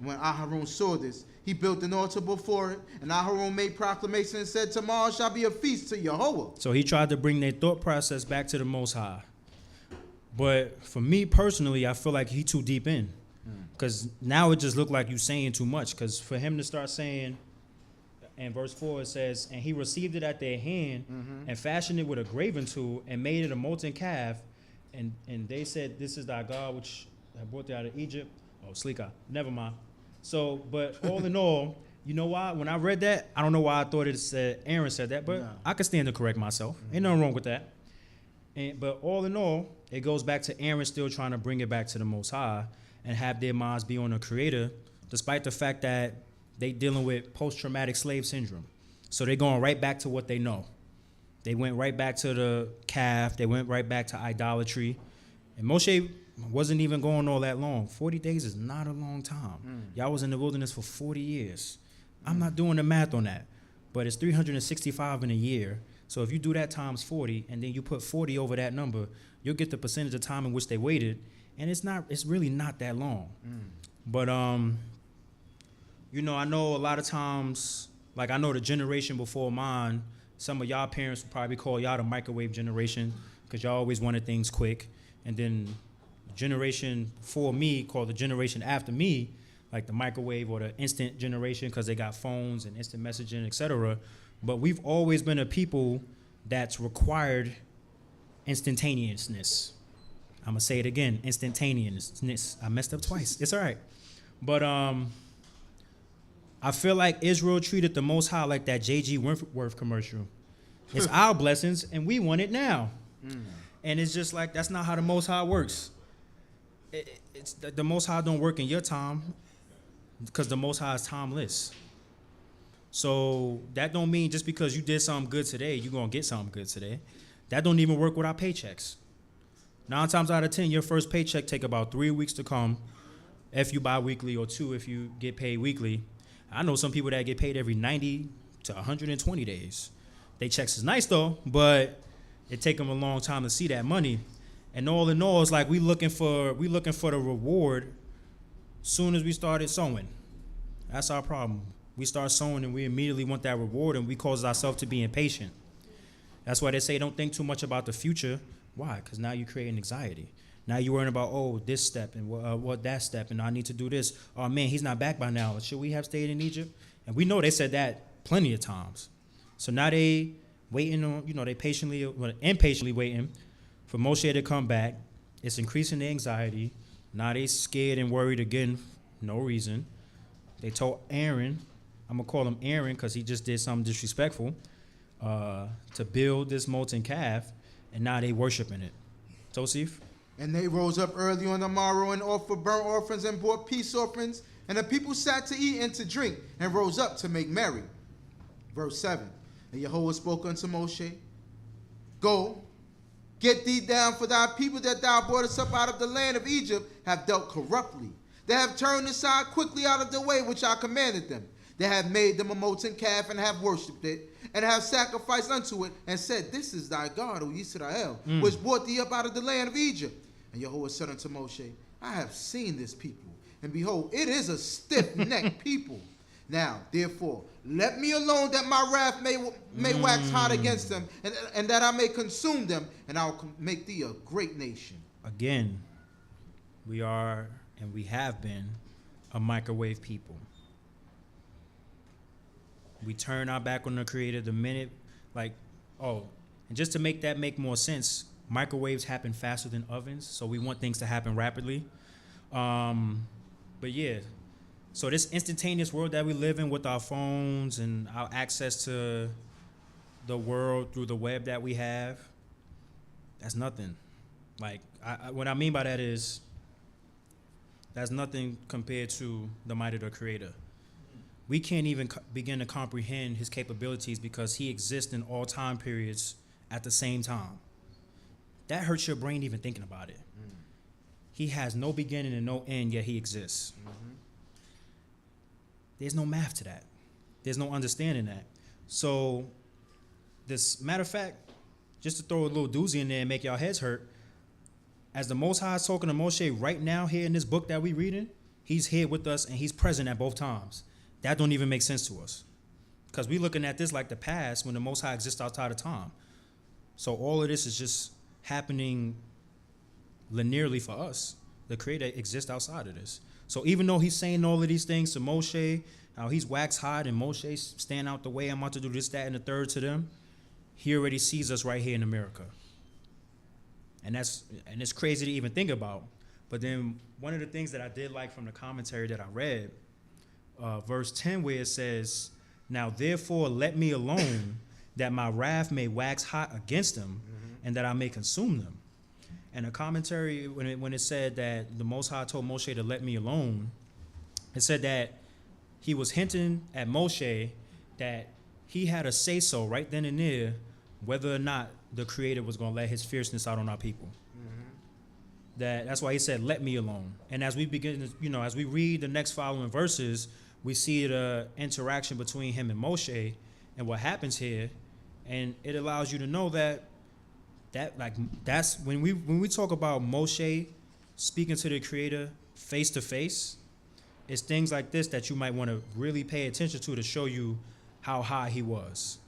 And when Aharon saw this, he built an altar before it, and Aharon made proclamation and said, tomorrow shall be a feast to Yehovah. So he tried to bring their thought process back to the Most High. But for me personally, I feel like he too deep in. Because now it just looked like you saying too much. Because for him to start saying, in verse 4 it says, and he received it at their hand and fashioned it with a graven tool and made it a molten calf. And they said, this is thy God which have brought thee out of Egypt. Oh, Slika, never mind. So, but all in all, you know why? When I read that, I don't know why I thought it said Aaron said that, but I could stand to correct myself. Ain't nothing wrong with that. But all in all, it goes back to Aaron still trying to bring it back to the Most High and have their minds be on the Creator, despite the fact that they dealing with post-traumatic slave syndrome. So they're going right back to what they know. They went right back to the calf. They went right back to idolatry. And Moshe wasn't even going all that long. 40 days is not a long time. Y'all was in the wilderness for 40 years. I'm not doing the math on that, but it's 365 in a year. So if you do that times 40 and then you put 40 over that number, you'll get the percentage of time in which they waited, and it's really not that long. But you know, I know a lot of times, like I know the generation before mine, some of y'all parents would probably call y'all the microwave generation because y'all always wanted things quick. And then the generation before me, called the generation after me, like the microwave or the instant generation because they got phones and instant messaging, etc. But we've always been a people that's required instantaneousness. I'm going to say it again, instantaneousness. I messed up twice. It's all right. But I feel like Israel treated the Most High like that J.G. Wentworth commercial. It's our blessings, and we want it now. And it's just like, that's not how the Most High works. It's the Most High don't work in your time because the Most High is timeless. So that don't mean just because you did something good today, you're going to get something good today. That don't even work with our paychecks. 9 times out of 10, your first paycheck take about 3 weeks to come, if you bi-weekly, or 2 if you get paid weekly. I know some people that get paid every 90 to 120 days. They checks is nice though, but it take them a long time to see that money. And all in all, it's like we looking for the reward soon as we started sowing. That's our problem. We start sowing and we immediately want that reward, and we cause ourselves to be impatient. That's why they say don't think too much about the future. Why? Because now you're creating anxiety. Now you're worrying about, oh, this step and what that step, and I need to do this. Oh, man, he's not back by now. Should we have stayed in Egypt? And we know they said that plenty of times. So now they waiting on, they impatiently waiting for Moshe to come back. It's increasing the anxiety. Now they scared and worried again, no reason. They told Aaron, I'm going to call him Aaron because he just did something disrespectful, to build this molten calf, and now they worshiping it. Tosif? And they rose up early on the morrow and offered burnt offerings and brought peace offerings. And the people sat to eat and to drink and rose up to make merry. Verse 7. And Yehovah spoke unto Moshe, Go, get thee down, for thy people that thou broughtest up out of the land of Egypt have dealt corruptly. They have turned aside quickly out of the way which I commanded them. They have made them a molten calf and have worshipped it, and have sacrificed unto it, and said, This is thy God, O Yisrael, which brought thee up out of the land of Egypt. And Yehovah said unto Moshe, I have seen this people, and behold, it is a stiff-necked people. Now, therefore, let me alone, that my wrath may wax hot against them, and that I may consume them, and I will make thee a great nation. Again, we are, and we have been, a microwave people. We turn our back on the Creator the minute, and just to make that make more sense, microwaves happen faster than ovens, so we want things to happen rapidly. But yeah, so this instantaneous world that we live in with our phones and our access to the world through the web that we have, that's nothing. What I mean by that is, that's nothing compared to the might of the Creator. We can't even begin to comprehend his capabilities because he exists in all time periods at the same time. That hurts your brain even thinking about it. He has no beginning and no end, yet he exists. There's no math to that. There's no understanding that. So, this matter of fact, just to throw a little doozy in there and make y'all heads hurt, as the Most High is talking to Moshe right now here in this book that we reading, he's here with us and he's present at both times. That don't even make sense to us. Because we looking at this like the past when the Most High exists outside of time. So all of this is just happening linearly for us. The Creator exists outside of this. So even though he's saying all of these things to Moshe, how he's wax hot and Moshe stand out the way, I'm about to do this, that, and the third to them, he already sees us right here in America. And it's crazy to even think about. But then one of the things that I did like from the commentary that I read, verse 10, where it says, Now therefore let me alone, that my wrath may wax hot against them, and that I may consume them. And the commentary, when it said that the Most High told Moshe to let me alone, it said that he was hinting at Moshe that he had a say-so right then and there whether or not the Creator was going to let his fierceness out on our people. That's why he said, let me alone. And as we begin, as we read the next following verses, we see the interaction between him and Moshe and what happens here. And it allows you to know that's when we talk about Moshe speaking to the Creator face to face, it's things like this that you might want to really pay attention to show you how high he was.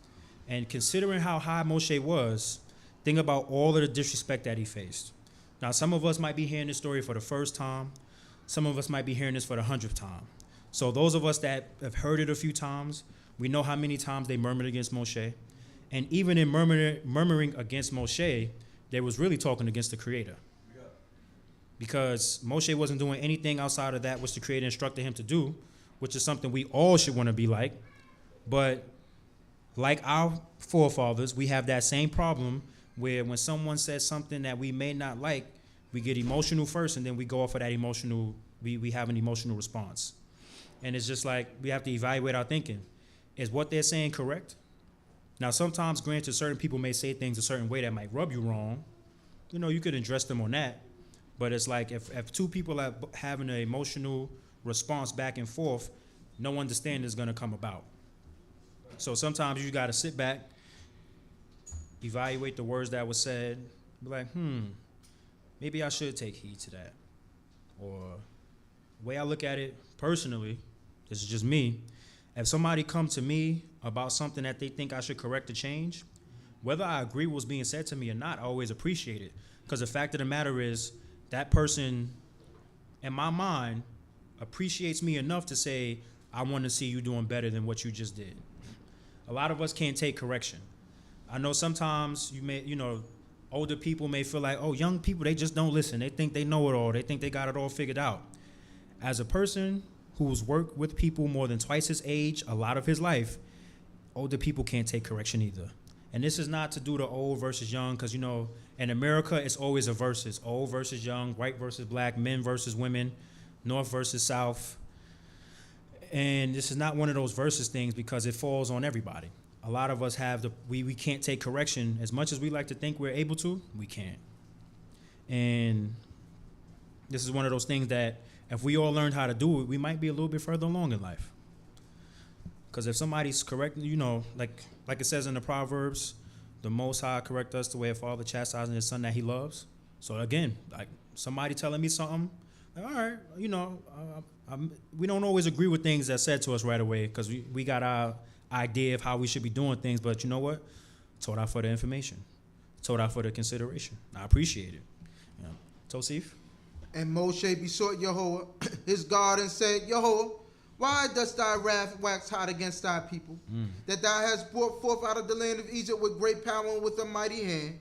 And considering how high Moshe was, think about all of the disrespect that he faced. Now, some of us might be hearing this story for the first time. Some of us might be hearing this for the 100th time. So those of us that have heard it a few times, we know how many times they murmured against Moshe. And even in murmuring against Moshe, they was really talking against the Creator. Yeah. Because Moshe wasn't doing anything outside of that which the Creator instructed him to do, which is something we all should want to be like. But like our forefathers, we have that same problem where when someone says something that we may not like, we get emotional first and then we go off of that emotional, we have an emotional response. And it's just like we have to evaluate our thinking. is what they're saying correct? Now, sometimes, granted, certain people may say things a certain way that might rub you wrong. You know, you could address them on that. But it's like if two people are having an emotional response back and forth, no understanding is going to come about. So sometimes you got to sit back, evaluate the words that were said, be like, maybe I should take heed to that. Or the way I look at it personally, this is just me, if somebody come to me about something that they think I should correct or change, whether I agree with what's being said to me or not, I always appreciate it. Because the fact of the matter is, that person, in my mind, appreciates me enough to say, I want to see you doing better than what you just did. A lot of us can't take correction. I know sometimes older people may feel like, oh, young people, they just don't listen. They think they know it all. They think they got it all figured out. As a person who's worked with people more than twice his age, a lot of his life, older people can't take correction either. And this is not to do the old versus young, because, in America, it's always a versus. Old versus young, white versus black, men versus women, north versus south. And this is not one of those versus things because it falls on everybody. A lot of us we can't take correction. As much as we like to think we're able to, we can't. And this is one of those things that if we all learned how to do it, we might be a little bit further along in life. Because if somebody's correct, like it says in the Proverbs, the Most High correct us the way a father chastising his son that he loves. So again, like somebody telling me something, all right, we don't always agree with things that's said to us right away because we got our idea of how we should be doing things. But you know what? Torah for the information. Torah for the consideration. I appreciate it. Tosif? And Moshe besought Yehovah, his God, and said, Yehovah, why dost thy wrath wax hot against thy people, that thou hast brought forth out of the land of Egypt with great power and with a mighty hand?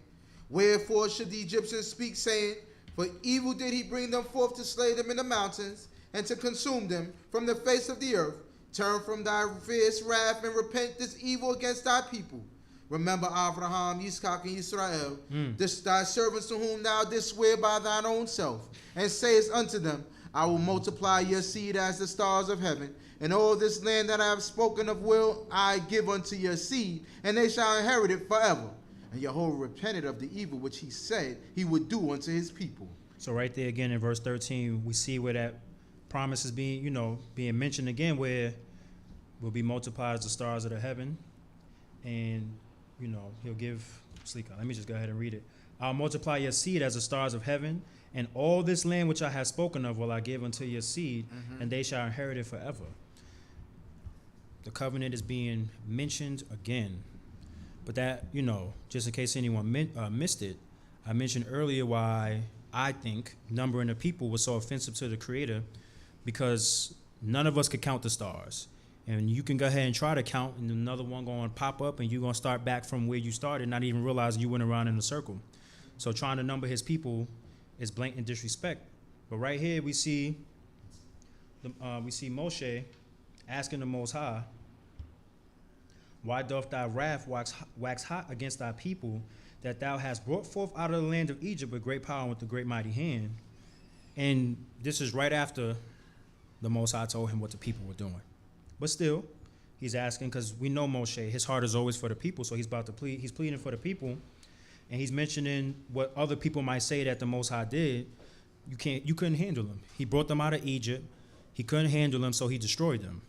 Wherefore should the Egyptians speak, saying, for evil did he bring them forth to slay them in the mountains, and to consume them from the face of the earth? Turn from thy fierce wrath and repent this evil against thy people. Remember Abraham, Yitzchak, and Yisrael, thy servants to whom thou didst swear by thine own self, and sayest unto them, I will multiply your seed as the stars of heaven, and all this land that I have spoken of will I give unto your seed, and they shall inherit it forever. And Yehovah repented of the evil which he said he would do unto his people. So right there again in verse 13, we see where that promise is being mentioned again, where we'll be multiplied as the stars of the heaven, and he'll give Slika. Let me just go ahead and read it. I'll multiply your seed as the stars of heaven, and all this land which I have spoken of will I give unto your seed, and they shall inherit it forever. The covenant is being mentioned again. But that, just in case anyone missed it, I mentioned earlier why I think numbering the people was so offensive to the Creator, because none of us could count the stars. And you can go ahead and try to count, and another one going to pop up, and you're going to start back from where you started, not even realizing you went around in a circle. So trying to number his people is blatant disrespect. But right here we see Moshe asking the Most High, why doth thy wrath wax hot against thy people, that thou hast brought forth out of the land of Egypt with great power and with a great mighty hand? And this is right after the Most High told him what the people were doing. But still, he's asking, because we know Moshe, his heart is always for the people, so he's pleading for the people, and he's mentioning what other people might say that the Most High did. You couldn't handle them. He brought them out of Egypt. He couldn't handle them, so he destroyed them.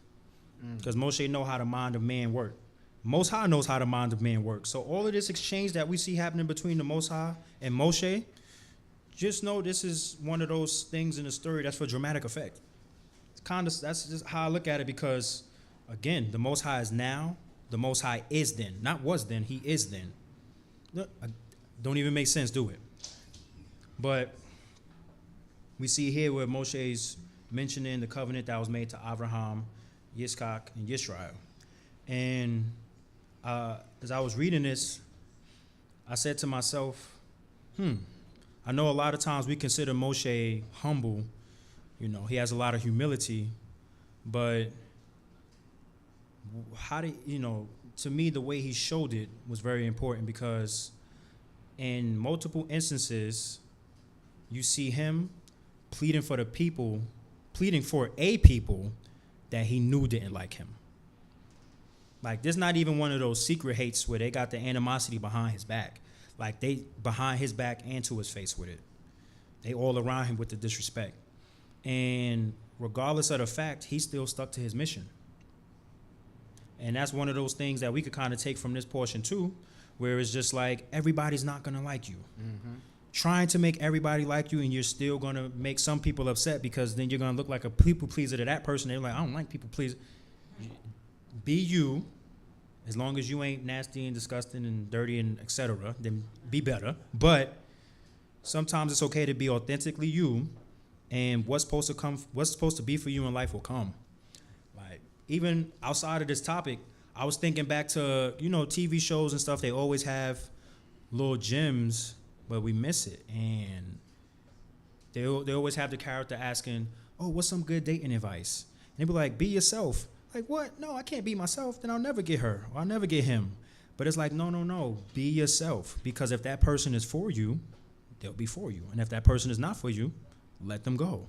Because Moshe know how the mind of man works. Most High knows how the mind of man works. So all of this exchange that we see happening between the Most High and Moshe, just know this is one of those things in the story that's for dramatic effect. That's just how I look at it, because again, the Most High is now, the Most High is then. Not was then, he is then. Don't even make sense, do it? But we see here where Moshe's mentioning the covenant that was made to Abraham, Yitzchak, and Yisrael. And as I was reading this, I said to myself, I know a lot of times we consider Moshe humble. He has a lot of humility, but to me, the way he showed it was very important, because in multiple instances, you see him pleading for a people that he knew didn't like him. Like, there's not even one of those secret hates where they got the animosity behind his back. Like, they behind his back and to his face with it. They all around him with the disrespect. And regardless of the fact, he still stuck to his mission. And that's one of those things that we could kind of take from this portion too, where it's just like, everybody's not going to like you. Mm-hmm. Trying to make everybody like you, and you're still going to make some people upset, because then you're going to look like a people pleaser to that person. They're like, I don't like people pleaser. Be you. As long as you ain't nasty and disgusting and dirty and etc., then be better. But sometimes it's okay to be authentically you, and what's supposed to be for you in life will come. Like, even outside of this topic, I was thinking back to, TV shows and stuff. They always have little gems, but we miss it. And they always have the character asking, oh, what's some good dating advice? And they be like, be yourself. Like, what? No, I can't be myself. Then I'll never get her, or I'll never get him. But it's like, no. Be yourself. Because if that person is for you, they'll be for you. And if that person is not for you, let them go.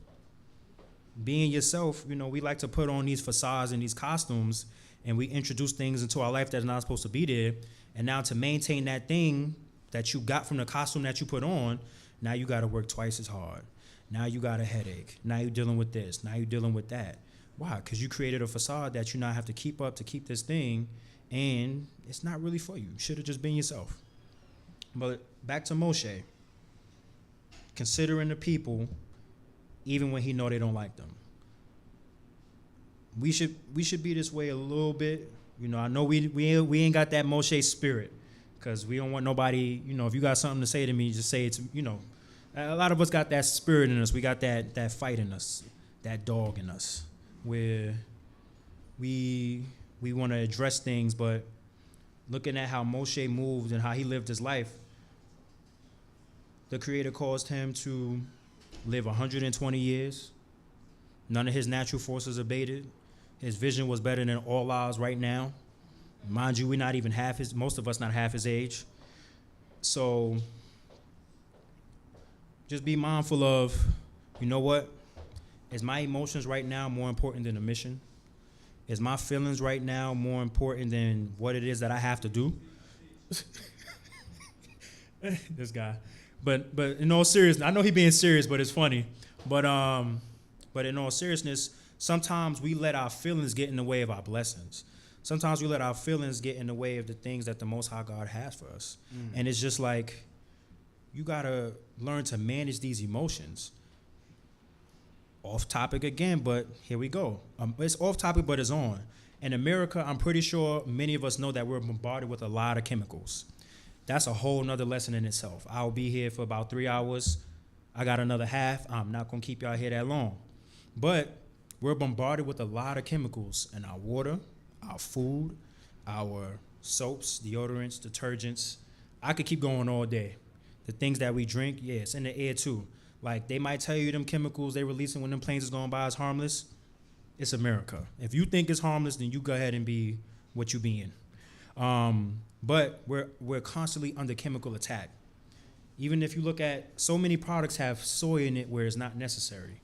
Being yourself, we like to put on these facades and these costumes, and we introduce things into our life that are not supposed to be there. And now to maintain that thing that you got from the costume that you put on, now you got to work twice as hard. Now you got a headache. Now you're dealing with this. Now you're dealing with that. Why? Because you created a facade that you now have to keep up to keep this thing, and it's not really for you. You should have just been yourself. But back to Moshe. Considering the people, even when he know they don't like them. We should be this way a little bit. I know we ain't got that Moshe spirit, because we don't want nobody, if you got something to say to me, just say it to, a lot of us got that spirit in us. We got that fight in us, that dog in us, where we want to address things. But looking at how Moshe moved and how he lived his life, the Creator caused him to live 120 years. None of his natural forces abated. His vision was better than all ours right now. Mind you, we're not even most of us not half his age. So just be mindful of, what? Is my emotions right now more important than the mission? Is my feelings right now more important than what it is that I have to do? This guy. But in all seriousness, I know he's being serious, but it's funny. But in all seriousness, sometimes we let our feelings get in the way of our blessings. Sometimes we let our feelings get in the way of the things that the Most High God has for us. And it's just like, you got to learn to manage these emotions. Off topic again, but here we go. It's off topic, but it's on. In America, I'm pretty sure many of us know that we're bombarded with a lot of chemicals. That's a whole nother lesson in itself. I'll be here for about 3 hours. I got another half. I'm not going to keep y'all here that long. But we're bombarded with a lot of chemicals in our water, our food, our soaps, deodorants, detergents. I could keep going all day. The things that we drink, it's in the air too. Like, they might tell you them chemicals they releasing when them planes is going by is harmless. It's America. If you think it's harmless, then you go ahead and be what you being. But we're constantly under chemical attack. Even if you look at, so many products have soy in it where it's not necessary.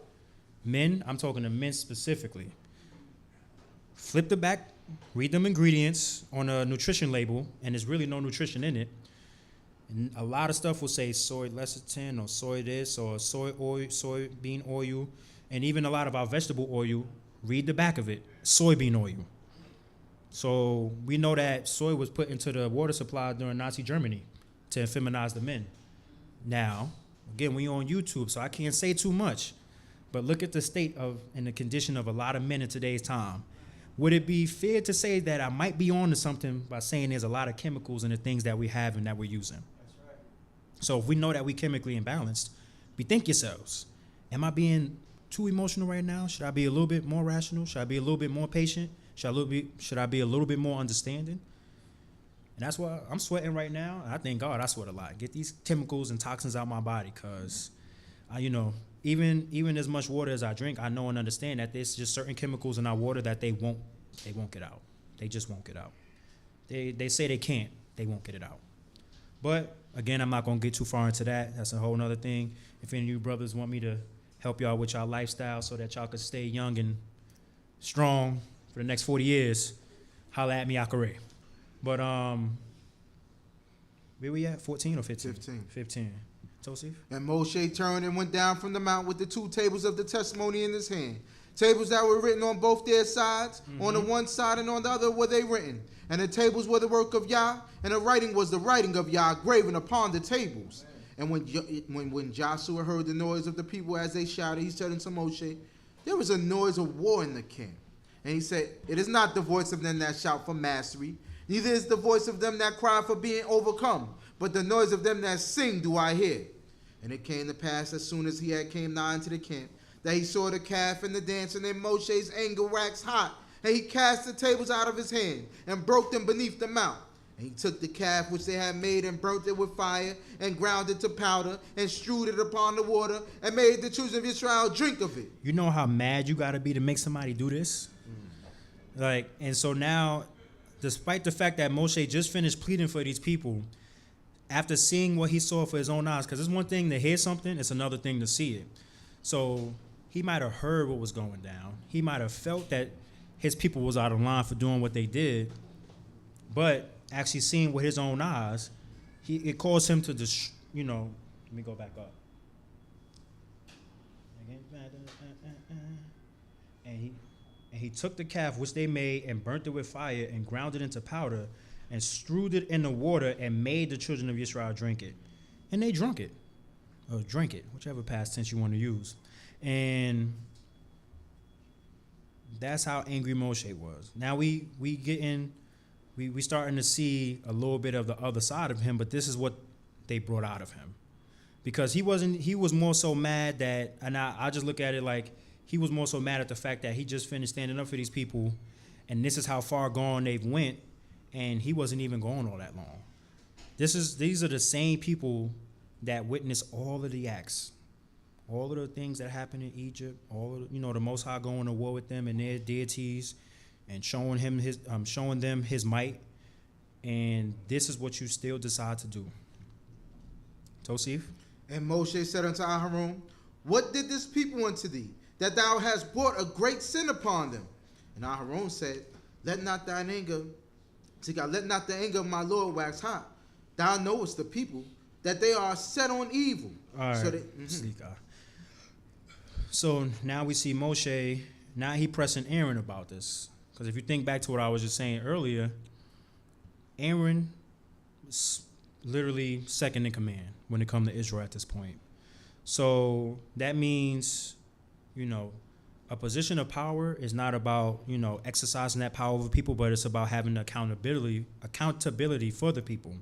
Men, I'm talking to men specifically. Flip the back, read them ingredients on a nutrition label, and there's really no nutrition in it. And a lot of stuff will say soy lecithin or soy this or soy oil, soybean oil, and even a lot of our vegetable oil, read the back of it, soybean oil. So we know that soy was put into the water supply during Nazi Germany to feminize the men. Now, again, we on YouTube, so I can't say too much, but look at the state of and the condition of a lot of men in today's time. Would it be fair to say that I might be on to something by saying there's a lot of chemicals in the things that we have and that we're using? That's right. So if we know that we're chemically imbalanced, bethink yourselves. Am I being too emotional right now? Should I be a little bit more rational? Should I be a little bit more patient? Should I be a little bit more understanding? And that's why I'm sweating right now. I thank God I sweat a lot. Get these chemicals and toxins out my body, because even as much water as I drink, I know and understand that there's just certain chemicals in our water that they won't get out. They just won't get out. They say they can't. They won't get it out. But again, I'm not gonna get too far into that. That's a whole nother thing. If any of you brothers want me to help y'all with y'all lifestyle so that y'all can stay young and strong for the next 40 years, holla at me, Akare. But where we at? 14 or 15? 15. 15. Tosif? And Moshe turned and went down from the mount with the 2 tables of the testimony in his hand. Tables that were written on both their sides. On the one side and on the other were they written. And the tables were the work of Yah, and the writing was the writing of Yah graven upon the tables. And when Joshua heard the noise of the people as they shouted, he said unto Moshe, there was a noise of war in the camp. And he said, it is not the voice of them that shout for mastery, neither is the voice of them that cry for being overcome, but the noise of them that sing do I hear. And it came to pass, as soon as he had came nigh unto the camp, that he saw the calf and the dancing, and Moshe's anger waxed hot. And he cast the tables out of his hand, and broke them beneath the mount. And he took the calf which they had made, and burnt it with fire, and ground it to powder, and strewed it upon the water, and made the children of Israel drink of it. You know how mad you got to be to make somebody do this? Like, and so now, despite the fact that Moshe just finished pleading for these people, after seeing what he saw for his own eyes, because it's one thing to hear something, it's another thing to see it. So he might have heard what was going down. He might have felt that his people was out of line for doing what they did, but actually seeing with his own eyes, it caused him to just, let me go back up. And he took the calf which they made and burnt it with fire and ground it into powder and strewed it in the water and made the children of Yisrael drink it. And they drunk it, or drank it, whichever past tense you want to use. And that's how angry Moshe was. Now we starting to see a little bit of the other side of him, but this is what they brought out of him. Because he was more so mad that, and I just look at it like he was more so mad at the fact that he just finished standing up for these people, and this is how far gone they've went, and he wasn't even gone all that long. These are the same people that witnessed all of the acts, all of the things that happened in Egypt, all of the Most High going to war with them and their deities, and showing them his might, and this is what you still decide to do. Tosif? And Moshe said unto Aharon, what did this people unto thee, that thou hast brought a great sin upon them? And Aharon said, let not the anger of my Lord wax hot. Thou knowest the people, that they are set on evil. All right. So now we see Moshe, now he pressing Aaron about this. Because if you think back to what I was just saying earlier, Aaron is literally second in command when it comes to Israel at this point. So that means, a position of power is not about, exercising that power over people, but it's about having accountability for the people.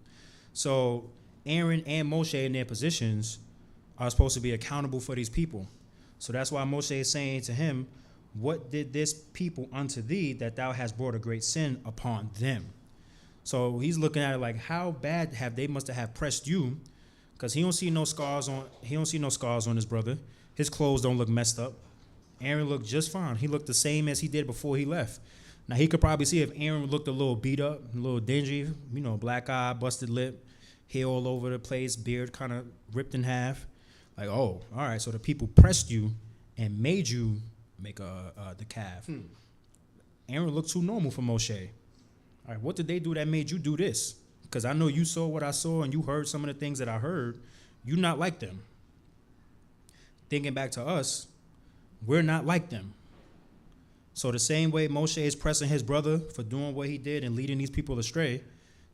So Aaron and Moshe in their positions are supposed to be accountable for these people. So that's why Moshe is saying to him, what did this people unto thee, that thou hast brought a great sin upon them? So he's looking at it like, how bad they must have pressed you, because he don't see no scars on his brother. His clothes don't look messed up. Aaron looked just fine. He looked the same as he did before he left. Now he could probably see if Aaron looked a little beat up, a little dingy, black eye, busted lip, hair all over the place, beard kind of ripped in half. Like, oh, all right, so the people pressed you and made you make the calf. Aaron looked too normal for Moshe. All right, what did they do that made you do this? Because I know you saw what I saw and you heard some of the things that I heard. You not like them. Thinking back to us, we're not like them. So the same way Moshe is pressing his brother for doing what he did and leading these people astray,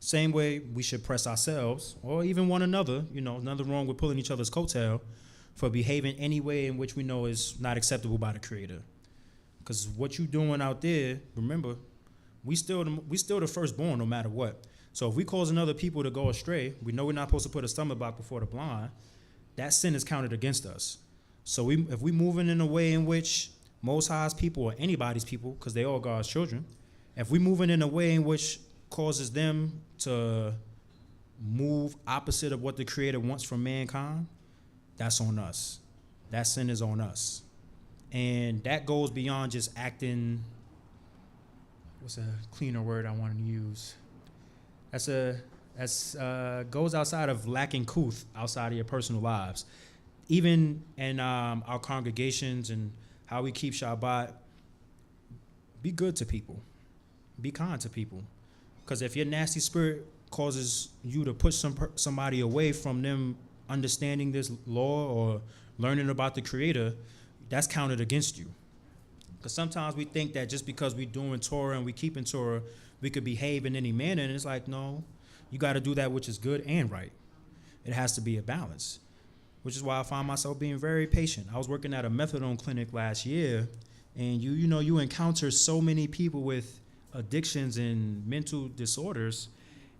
same way we should press ourselves, or even one another, nothing wrong with pulling each other's coattail, for behaving any way in which we know is not acceptable by the Creator. Because what you doing out there, remember, we still the firstborn no matter what. So if we cause another people to go astray, we know we're not supposed to put a stumbling block before the blind, that sin is counted against us. So if we moving in a way in which Most High's people or anybody's people, because they all God's children, if we moving in a way in which causes them to move opposite of what the Creator wants from mankind, that's on us. That sin is on us. And that goes beyond just acting, what's a cleaner word I want to use? That's goes outside of lacking couth outside of your personal lives. Even in our congregations and how we keep Shabbat, be good to people. be kind to people. Because if your nasty spirit causes you to push somebody away from them understanding this law or learning about the Creator, that's counted against you. Because sometimes we think that just because we're doing Torah and we keeping Torah, we could behave in any manner. And it's like, no, you got to do that which is good and right. It has to be a balance, which is why I find myself being very patient. I was working at a methadone clinic last year, and you encounter so many people with addictions and mental disorders.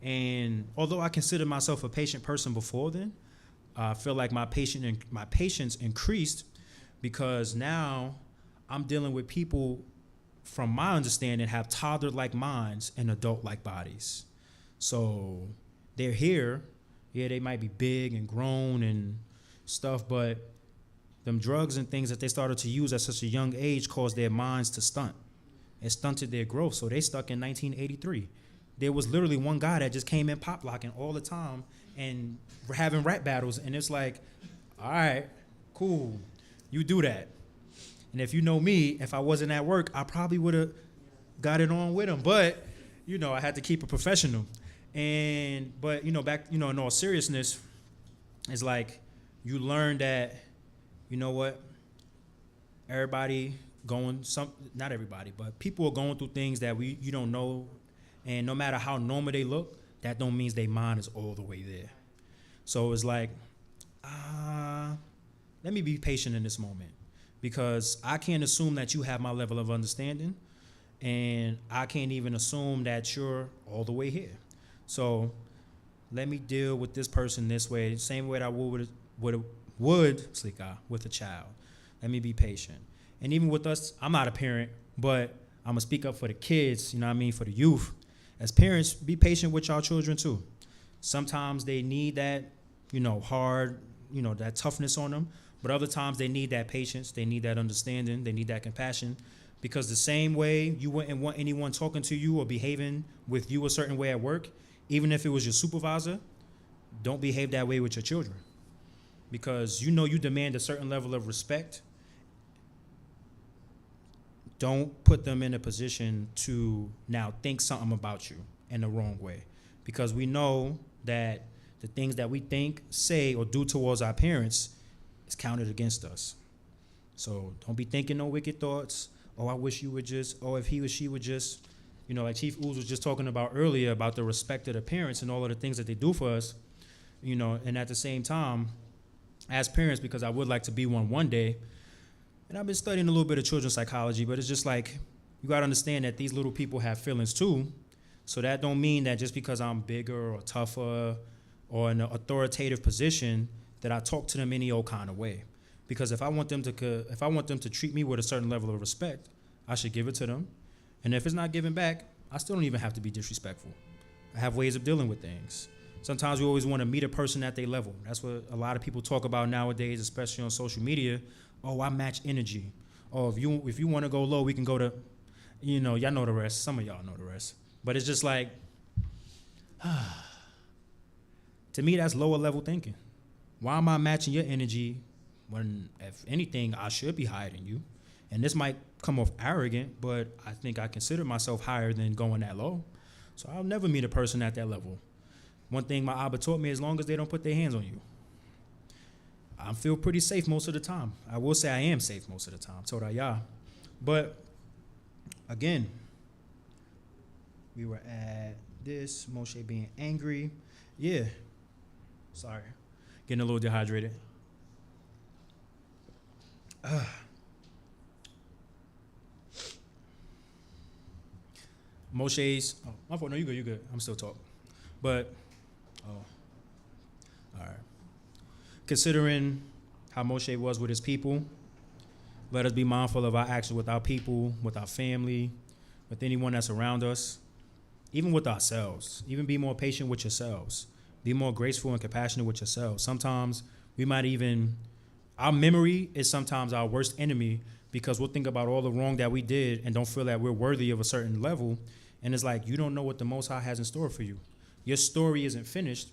And although I consider myself a patient person before then, I feel like my patience increased because now I'm dealing with people, from my understanding, have toddler-like minds and adult-like bodies. So they're here. Yeah, they might be big and grown and stuff, but them drugs and things that they started to use at such a young age caused their minds to stunt. It stunted their growth, so they stuck in 1983. There was literally one guy that just came in pop locking all the time and having rap battles, and it's like, all right, cool, you do that. And if you know me, if I wasn't at work, I probably would have got it on with him. But, I had to keep it professional. But back, in all seriousness, it's like you learn that, you know what, not everybody, but people are going through things that you don't know. And no matter how normal they look, that don't mean their mind is all the way there. So it's like, let me be patient in this moment. Because I can't assume that you have my level of understanding, and I can't even assume that you're all the way here. So let me deal with this person this way, same way that I would with a child. Let me be patient. And even with us, I'm not a parent, but I'm going to speak up for the kids, for the youth. As parents, be patient with y'all children too. Sometimes they need that, hard, that toughness on them. But other times they need that patience, they need that understanding, they need that compassion. Because the same way you wouldn't want anyone talking to you or behaving with you a certain way at work, even if it was your supervisor, don't behave that way with your children. Because you demand a certain level of respect. Don't put them in a position to now think something about you in the wrong way. Because we know that the things that we think, say, or do towards our parents is counted against us. So don't be thinking no wicked thoughts. Oh, I wish you would just, oh, if he or she would just, like Chief Ooze was just talking about earlier about the respect of the parents and all of the things that they do for us, and at the same time, as parents, because I would like to be one day, and I've been studying a little bit of children's psychology, but it's just like, you got to understand that these little people have feelings too. So that don't mean that just because I'm bigger or tougher or in an authoritative position that I talk to them any old kind of way. Because if I want them to treat me with a certain level of respect, I should give it to them. And if it's not given back, I still don't even have to be disrespectful. I have ways of dealing with things. Sometimes we always want to meet a person at their level. That's what a lot of people talk about nowadays, especially on social media. Oh, I match energy. Oh, if you want to go low, we can go to, y'all know the rest. Some of y'all know the rest. But it's just like, to me, that's lower level thinking. Why am I matching your energy when, if anything, I should be higher than you? And this might come off arrogant, but I think I consider myself higher than going that low. So I'll never meet a person at that level. One thing my Abba taught me, as long as they don't put their hands on you, I feel pretty safe most of the time. I will say I am safe most of the time, Torah YAH. But again, we were at this, Moshe being angry. Yeah, sorry. Getting a little dehydrated. Moshe's, oh, my fault, no, you good. I'm still talking. But, all right. Considering how Moshe was with his people, let us be mindful of our actions with our people, with our family, with anyone that's around us, even with ourselves. Even be more patient with yourselves. Be more graceful and compassionate with yourselves. Sometimes we might our memory is sometimes our worst enemy, because we'll think about all the wrong that we did and don't feel that we're worthy of a certain level. And it's like, you don't know what the Most High has in store for you. Your story isn't finished,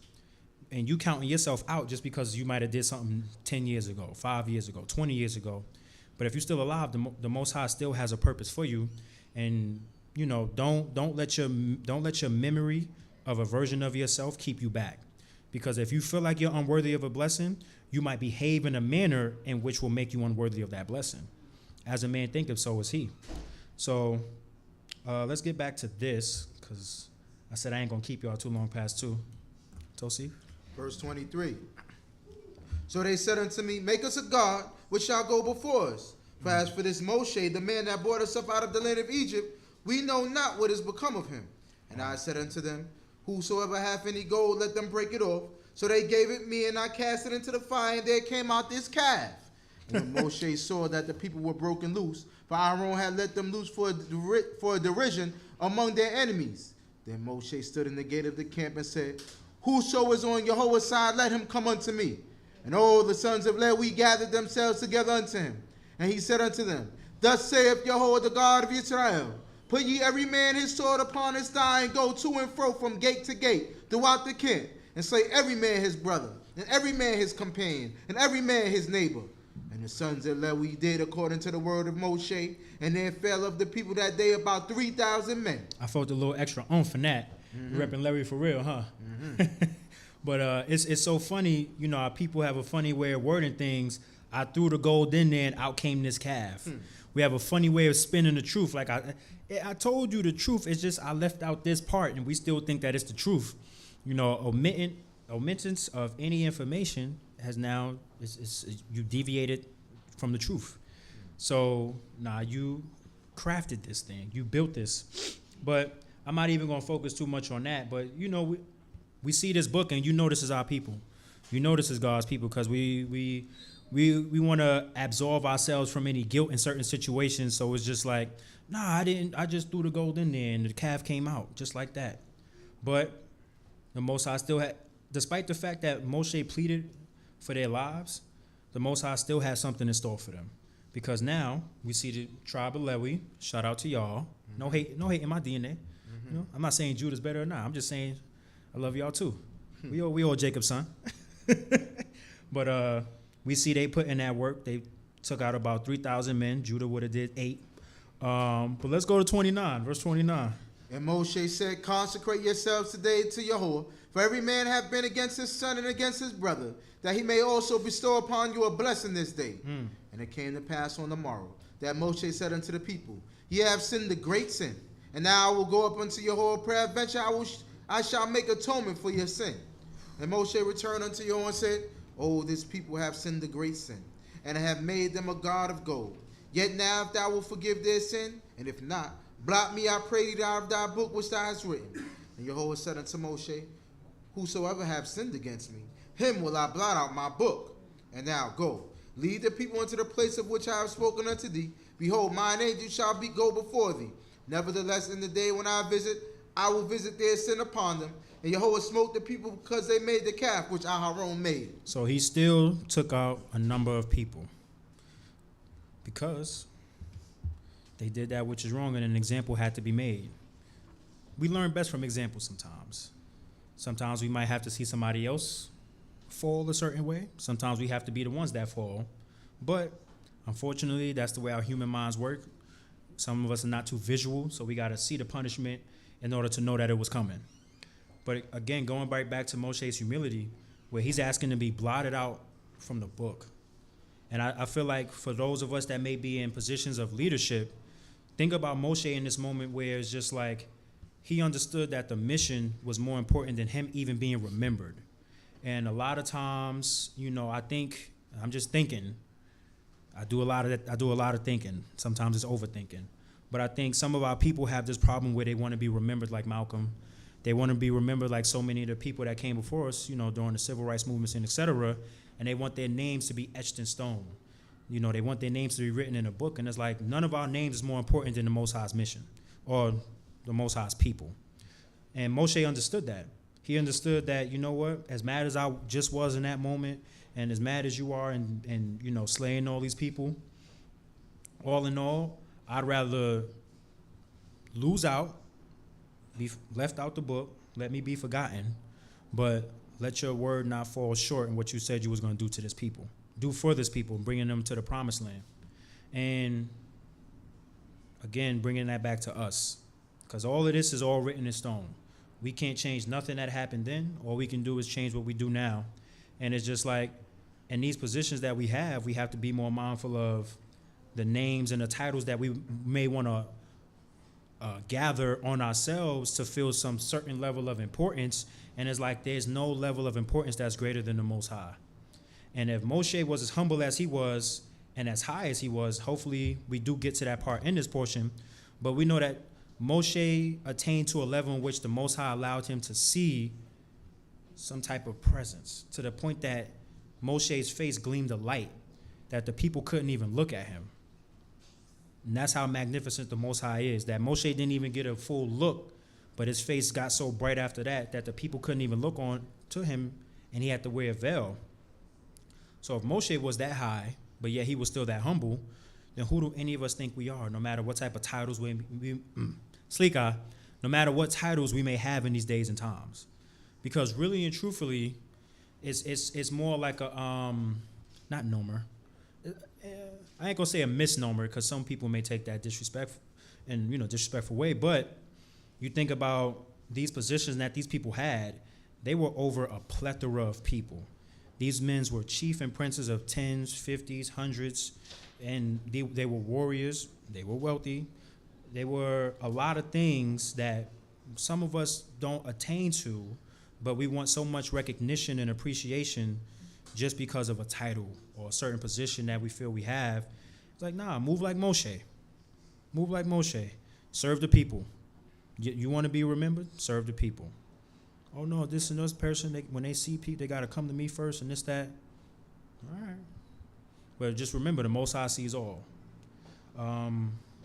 and you counting yourself out just because you might have did something 10 years ago, 5 years ago, 20 years ago. But if you're still alive, the Most High still has a purpose for you. And don't let your memory of a version of yourself keep you back. Because if you feel like you're unworthy of a blessing, you might behave in a manner in which will make you unworthy of that blessing. As a man thinketh, so is he. So let's get back to this, because I said I ain't going to keep y'all too long past 2. Tosi? Verse 23. So they said unto me, make us a god which shall go before us. For as for this Moshe, the man that brought us up out of the land of Egypt, we know not what is become of him. And I said unto them, whosoever hath any gold, let them break it off. So they gave it me, and I cast it into the fire, and there came out this calf. And when Moshe saw that the people were broken loose, for Aaron had let them loose for a derision among their enemies, then Moshe stood in the gate of the camp and said, whoso is on Jehovah's side, let him come unto me. And all the sons of Levi gathered themselves together unto him. And he said unto them, thus saith Jehovah, the God of Israel, put ye every man his sword upon his thigh, and go to and fro from gate to gate throughout the camp, and slay every man his brother, and every man his companion, and every man his neighbor. And the sons of Levi did according to the word of Moshe, and there fell of the people that day about 3,000 men. I felt a little extra oomph in that. Repping Larry for real, huh? But it's so funny, our people have a funny way of wording things. I threw the gold in there and out came this calf. We have a funny way of spinning the truth. Like I told you the truth, it's just I left out this part and we still think that it's the truth. Omittance of any information has now, you deviated from the truth. So, you crafted this thing. You built this. But I'm not even going to focus too much on that. But, we see this book and this is our people. This is God's people because we want to absolve ourselves from any guilt in certain situations. So it's just like, I didn't. I just threw the gold in there and the calf came out just like that. But the Most High still had, despite the fact that Moshe pleaded for their lives, the Most High still has something in store for them. Because now we see the tribe of Levi. Shout out to y'all. No hate in my DNA. I'm not saying Judah's better or not. I'm just saying I love y'all too. We all Jacob's son. But we see they put in that work. They took out about 3,000 men. Judah would have did 8. But let's go to 29, verse 29. And Moshe said, consecrate yourselves today to Yahuwah, for every man hath been against his son and against his brother, that he may also bestow upon you a blessing this day. And it came to pass on the morrow, that Moshe said unto the people, ye have sinned a great sin, and now I will go up unto Yahuwah, peradventure I shall make atonement for your sin. And Moshe returned unto Yahuwah and said, oh, this people have sinned a great sin, and I have made them a god of gold. Yet now if thou wilt forgive their sin, and if not, blot me, I pray thee, out of thy book which thou hast written. And Yahuwah said unto Moshe, whosoever have sinned against me, him will I blot out my book. And now go, lead the people into the place of which I have spoken unto thee. Behold, mine angel shall go before thee. Nevertheless, in the day when I will visit their sin upon them. And Yahuwah smote the people because they made the calf which Aharon made. So he still took out a number of people because they did that which is wrong and an example had to be made. We learn best from examples sometimes. Sometimes we might have to see somebody else fall a certain way. Sometimes we have to be the ones that fall. But unfortunately, that's the way our human minds work. Some of us are not too visual, so we got to see the punishment in order to know that it was coming. But again, going right back to Moshe's humility, where he's asking to be blotted out from the book. And I feel like for those of us that may be in positions of leadership, think about Moshe in this moment where it's just like he understood that the mission was more important than him even being remembered. And a lot of times, I think, I'm just thinking, I do a lot of thinking. Sometimes it's overthinking. But I think some of our people have this problem where they want to be remembered like Malcolm. They want to be remembered like so many of the people that came before us, during the civil rights movements and et cetera, and they want their names to be etched in stone. They want their names to be written in a book, and it's like none of our names is more important than the Most High's mission or the Most High's people. And Moshe understood that. He understood that, as mad as I just was in that moment, and as mad as you are and slaying all these people, all in all, I'd rather lose out, be left out the book, let me be forgotten, but let your word not fall short in what you said you was going to do to this people. Do for this people, bringing them to the promised land. And again, bringing that back to us. because all of this is all written in stone. We can't change nothing that happened then. All we can do is change what we do now. And it's just like, in these positions that we have to be more mindful of the names and the titles that we may want to gather on ourselves to feel some certain level of importance. And it's like there's no level of importance that's greater than the Most High. And if Moshe was as humble as he was and as high as he was, hopefully we do get to that part in this portion. But we know that Moshe attained to a level in which the Most High allowed him to see some type of presence, to the point that Moshe's face gleamed a light that the people couldn't even look at him. And that's how magnificent the Most High is, that Moshe didn't even get a full look, but his face got so bright after that that the people couldn't even look on to him, and he had to wear a veil. So if Moshe was that high, but yet he was still that humble, then who do any of us think we are, no matter what type of titles no matter what titles we may have in these days and times? Because really and truthfully, it's more like a not nomer. I ain't gonna say a misnomer, because some people may take that disrespectful way. But you think about these positions that these people had, they were over a plethora of people. These men were chief and princes of tens, 50s, hundreds, and they were warriors. They were wealthy. They were a lot of things that some of us don't attain to, but we want so much recognition and appreciation just because of a title or a certain position that we feel we have. It's like, nah, move like Moshe. Move like Moshe. Serve the people. You want to be remembered? Serve the people. Oh, no, this and this person, when they see people, they got to come to me first and this, that. All right. But just remember, the Most High sees all.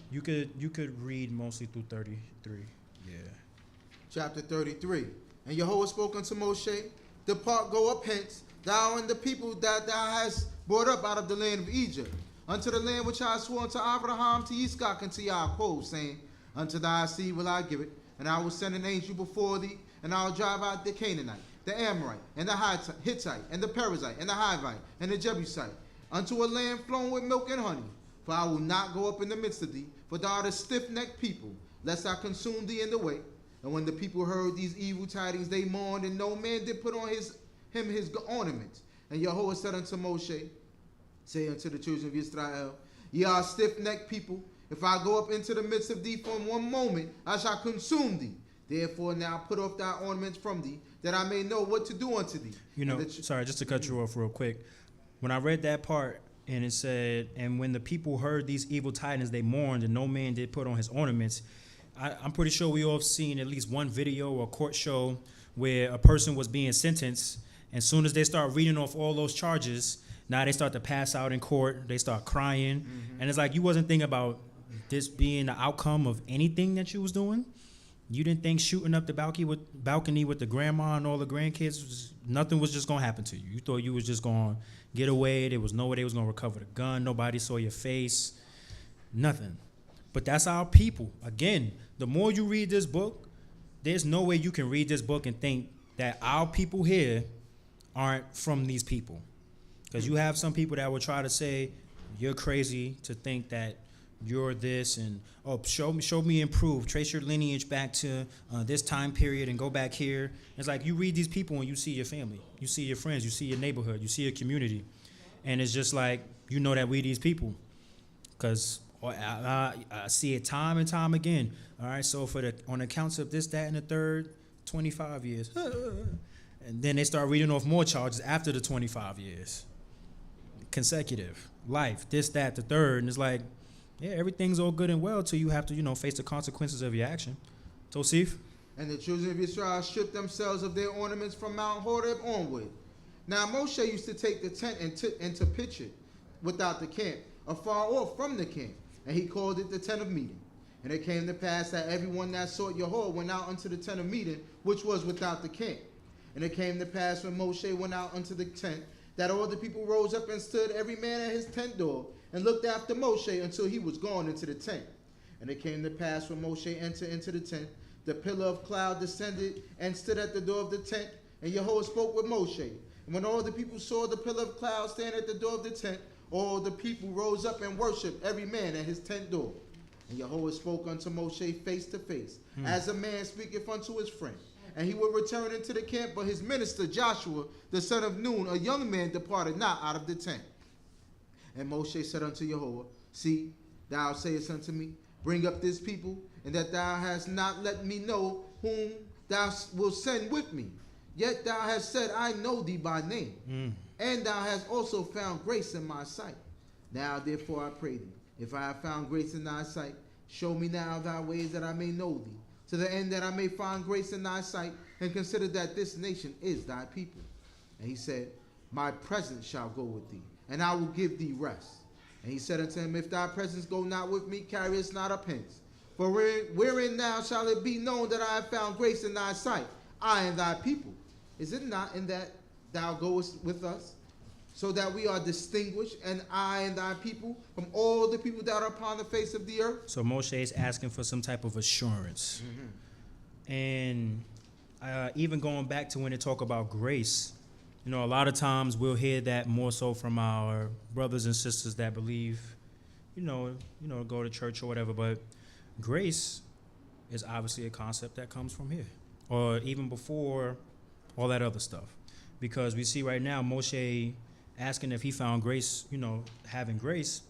You could read mostly through 33. Yeah. Chapter 33. And Yehovah spoke unto Moshe, depart, go up hence, thou and the people that thou hast brought up out of the land of Egypt, unto the land which I swore unto Abraham, to Yitzchak, and to Yaakov, saying, unto thy seed will I give it, and I will send an angel before thee, and I will drive out the Canaanite, the Amorite, and the Hittite, and the Perizzite, and the Hivite, and the Jebusite, unto a land flowing with milk and honey. For I will not go up in the midst of thee, for thou art a stiff-necked people, lest I consume thee in the way. And when the people heard these evil tidings, they mourned, and no man did put on him his ornaments. And Yehovah said unto Moshe, say unto the children of Israel, ye are a stiff-necked people. If I go up into the midst of thee for one moment, I shall consume thee. Therefore now put off thy ornaments from thee, that I may know what to do unto thee. Sorry, just to cut you off real quick. When I read that part, and it said, and when the people heard these evil tidings, they mourned, and no man did put on his ornaments. I'm pretty sure we all have seen at least one video or court show where a person was being sentenced, and as soon as they start reading off all those charges, now they start to pass out in court. They start crying. Mm-hmm. And it's like you wasn't thinking about this being the outcome of anything that you was doing. You didn't think shooting up the balcony with the grandma and all the grandkids, nothing was just going to happen to you. You thought you was just going to get away. There was no way they was going to recover the gun. Nobody saw your face. Nothing. But that's our people. Again, the more you read this book, there's no way you can read this book and think that our people here aren't from these people. Because you have some people that will try to say you're crazy to think that you're this, and show me improve, trace your lineage back to this time period and go back here. It's like you read these people and you see your family, you see your friends, you see your neighborhood, you see your community, and it's just like you know that we these people, because I see it time and time again. All right, so on the counts of this, that, and the third, 25 years, and then they start reading off more charges after the 25 years, consecutive life, this, that, the third, and it's like. Yeah, everything's all good and well till you have to, face the consequences of your action. Tosif? And the children of Israel stripped themselves of their ornaments from Mount Horeb onward. Now Moshe used to take the tent and to pitch it without the camp, afar off from the camp, and he called it the tent of meeting. And it came to pass that everyone that sought Yehovah went out unto the tent of meeting, which was without the camp. And it came to pass when Moshe went out unto the tent, that all the people rose up and stood every man at his tent door, and looked after Moshe until he was gone into the tent. And it came to pass when Moshe entered into the tent, the pillar of cloud descended and stood at the door of the tent, and Yehovah spoke with Moshe. And when all the people saw the pillar of cloud stand at the door of the tent, all the people rose up and worshipped every man at his tent door. And Yehovah spoke unto Moshe face to face, as a man speaketh unto his friend. And he would return into the camp, but his minister Joshua, the son of Nun, a young man, departed not out of the tent. And Moshe said unto Yehovah, See, thou sayest unto me, Bring up this people, and that thou hast not let me know whom thou wilt send with me. Yet thou hast said, I know thee by name, and thou hast also found grace in my sight. Now therefore I pray thee, if I have found grace in thy sight, show me now thy ways that I may know thee, to the end that I may find grace in thy sight, and consider that this nation is thy people. And he said, My presence shall go with thee, and I will give thee rest. And he said unto him, If thy presence go not with me, carry us not up hence. For wherein now shall it be known that I have found grace in thy sight, I and thy people? Is it not in that thou goest with us, so that we are distinguished, and I and thy people, from all the people that are upon the face of the earth? So Moshe is asking for some type of assurance. And even going back to when they talk about grace, you know, a lot of times we'll hear that more so from our brothers and sisters that believe, you know, go to church or whatever. But grace is obviously a concept that comes from here, or even before all that other stuff. Because we see right now Moshe asking if he found grace, you know, having grace.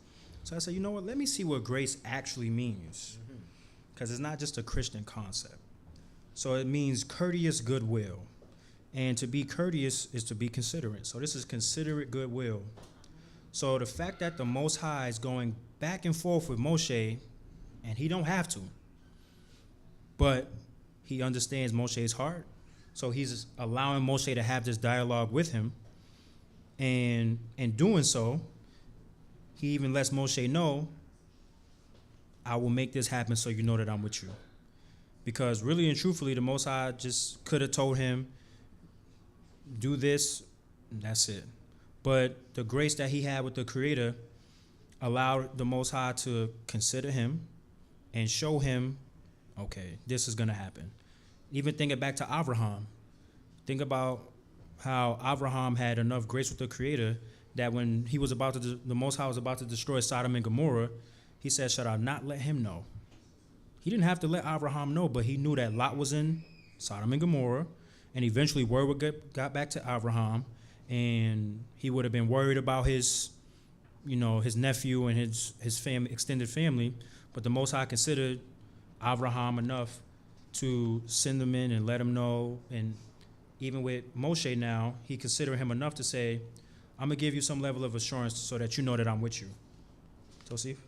So I said, you know what, let me see what grace actually means. Because it's not just a Christian concept. So it means courteous goodwill. And to be courteous is to be considerate. So this is considerate goodwill. So the fact that the Most High is going back and forth with Moshe, and he don't have to, but he understands Moshe's heart. So he's allowing Moshe to have this dialogue with him. And in doing so, he even lets Moshe know, I will make this happen so you know that I'm with you. Because really and truthfully, the Most High just could have told him, do this, and that's it. But the grace that he had with the Creator allowed the Most High to consider him and show him, okay, this is going to happen. Even thinking back to Abraham, think about how Abraham had enough grace with the Creator that when he was about to, the Most High was about to destroy Sodom and Gomorrah, he said, should I not let him know? He didn't have to let Abraham know, but he knew that Lot was in Sodom and Gomorrah, and eventually word would got back to Abraham, and he would have been worried about his, you know, his nephew and his family, extended family, but the Most High considered Abraham enough to send them in and let him know. And even with Moshe now, he considered him enough to say, I'm going to give you some level of assurance so that you know that I'm with you. Tosif?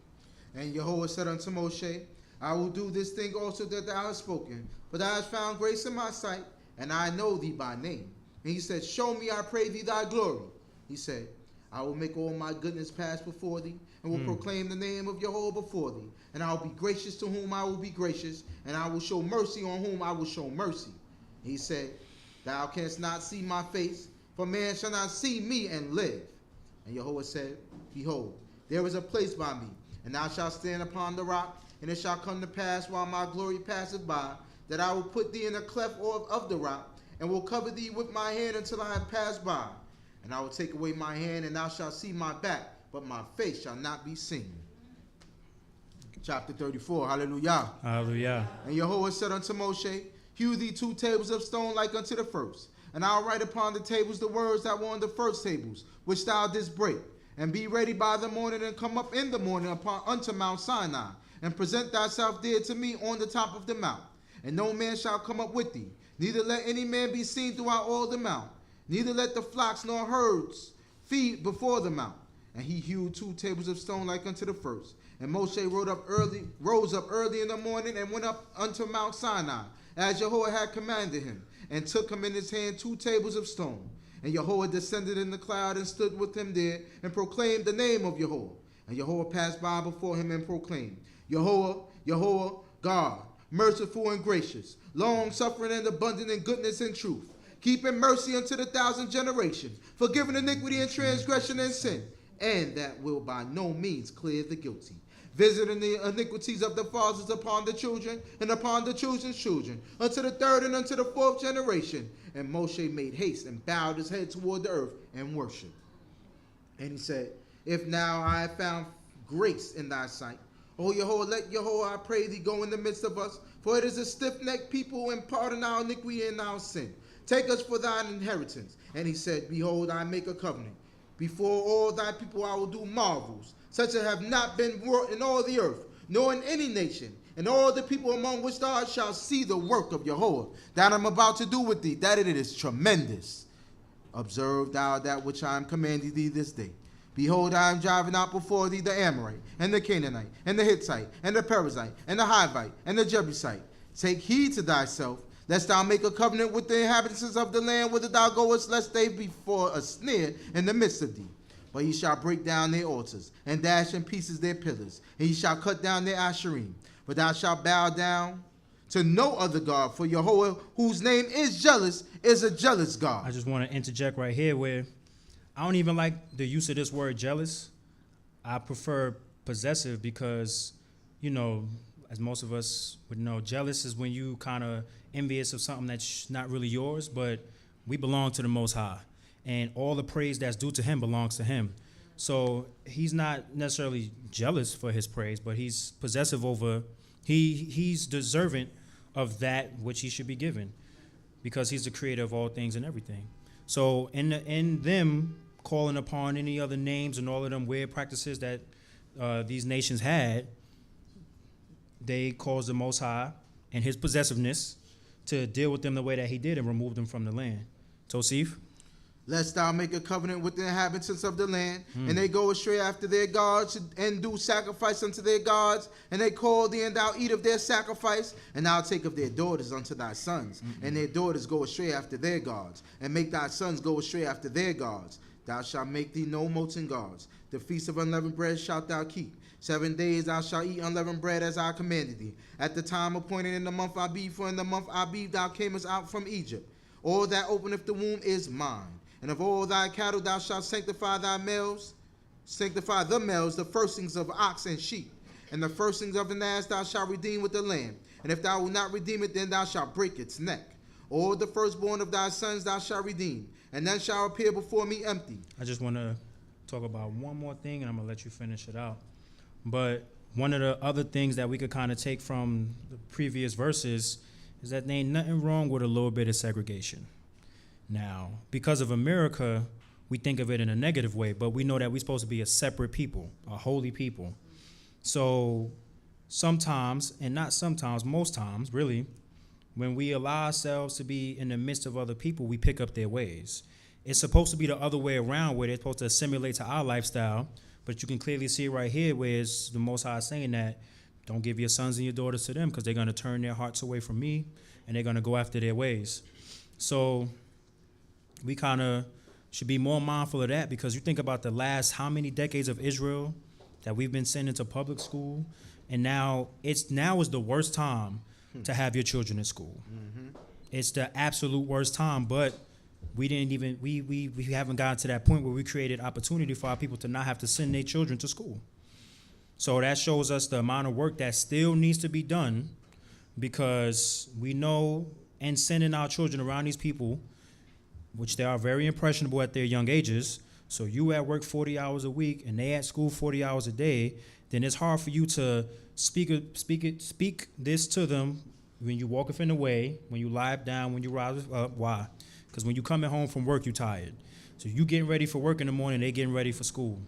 And Yehovah said unto Moshe, I will do this thing also that thou hast spoken, for thou hast found grace in my sight, and I know thee by name. And he said, show me, I pray thee, thy glory. He said, I will make all my goodness pass before thee, and will proclaim the name of Yehovah before thee. And I will be gracious to whom I will be gracious, and I will show mercy on whom I will show mercy. He said, thou canst not see my face, for man shall not see me and live. And Yehovah said, behold, there is a place by me, and thou shalt stand upon the rock, and it shall come to pass while my glory passeth by, that I will put thee in a cleft of the rock, and will cover thee with my hand until I have passed by. And I will take away my hand, and thou shalt see my back, but my face shall not be seen. Chapter 34, hallelujah. Hallelujah. And Yehovah said unto Moshe, hew thee 2 tables of stone like unto the first, and I'll write upon the tables the words that were on the first tables, which thou didst break. And be ready by the morning, and come up in the morning unto Mount Sinai, and present thyself there to me on the top of the mount. And no man shall come up with thee, neither let any man be seen throughout all the mount, neither let the flocks nor herds feed before the mount. And he hewed 2 tables of stone like unto the first. And Moshe rose up early in the morning, and went up unto Mount Sinai, as Yehovah had commanded him, and took him in his hand 2 tables of stone. And Yehovah descended in the cloud, and stood with him there, and proclaimed the name of Yehovah. And Yehovah passed by before him, and proclaimed, Yehovah, Yehovah, God, merciful and gracious, long-suffering and abundant in goodness and truth, keeping mercy unto the 1,000 generations, forgiving iniquity and transgression and sin, and that will by no means clear the guilty, visiting the iniquities of the fathers upon the children, and upon the children's children, unto the 3rd and unto the 4th generation. And Moshe made haste, and bowed his head toward the earth, and worshipped. And he said, if now I have found grace in thy sight, O Yehovah, let Yehovah, I pray thee, go in the midst of us, for it is a stiff-necked people, and pardon our iniquity and our sin. Take us for thine inheritance. And he said, behold, I make a covenant. Before all thy people I will do marvels, such as have not been wrought in all the earth, nor in any nation. And all the people among which thou art shall see the work of Yehovah, that I'm about to do with thee, that it is tremendous. Observe thou that which I am commanding thee this day. Behold, I am driving out before thee the Amorite, and the Canaanite, and the Hittite, and the Perizzite, and the Hivite, and the Jebusite. Take heed to thyself, lest thou make a covenant with the inhabitants of the land whither thou goest, lest they be for a snare in the midst of thee. But he shall break down their altars, and dash in pieces their pillars, and he shall cut down their asherim. But thou shalt bow down to no other God, for Yehovah, whose name is jealous, is a jealous God. I just want to interject right here where I don't even like the use of this word jealous. I prefer possessive because, you know, as most of us would know, jealous is when you kind of envious of something that's not really yours, but we belong to the Most High. And all the praise that's due to him belongs to him. So he's not necessarily jealous for his praise, but he's possessive over, he's deserving of that which he should be given because he's the creator of all things and everything. So in them calling upon any other names and all of them weird practices that these nations had, they caused the Most High and his possessiveness to deal with them the way that he did and remove them from the land. Tosif? Lest thou make a covenant with the inhabitants of the land, and they go astray after their gods, and do sacrifice unto their gods, and they call thee, and thou eat of their sacrifice, and thou take of their daughters unto thy sons, and their daughters go astray after their gods, and make thy sons go astray after their gods. Thou shalt make thee no molten gods. The feast of unleavened bread shalt thou keep. 7 days thou shalt eat unleavened bread as I commanded thee. At the time appointed in the month Abib, for in the month Abib thou camest out from Egypt. All that openeth the womb is mine. And of all thy cattle thou shalt sanctify thy males, sanctify the males, the firstlings of ox and sheep. And the firstlings of an ass thou shalt redeem with the lamb. And if thou wilt not redeem it, then thou shalt break its neck. All the firstborn of thy sons thou shalt redeem, and none shall appear before me empty. I just want to talk about one more thing, and I'm going to let you finish it out. But one of the other things that we could kind of take from the previous verses is that there ain't nothing wrong with a little bit of segregation. Now, because of America, we think of it in a negative way, but we know that we're supposed to be a separate people, a holy people. So sometimes, and not sometimes, most times, really, when we allow ourselves to be in the midst of other people, we pick up their ways. It's supposed to be the other way around, where they're supposed to assimilate to our lifestyle, but you can clearly see right here where it's the Most High saying that don't give your sons and your daughters to them because they're going to turn their hearts away from me and they're going to go after their ways. So we kind of should be more mindful of that, because you think about the last how many decades of Israel that we've been sending to public school, and now is the worst time to have your children in school. It's the absolute worst time, but we haven't gotten to that point where we created opportunity for our people to not have to send their children to school. So that shows us the amount of work that still needs to be done, because we know in sending our children around these people, which they are very impressionable at their young ages. So you at work 40 hours a week and they at school 40 hours a day, then it's hard for you to speak this to them when you walk up in the way, when you lie down, when you rise up. Why? Because when you coming home from work, you tired. So you getting ready for work in the morning, they getting ready for school.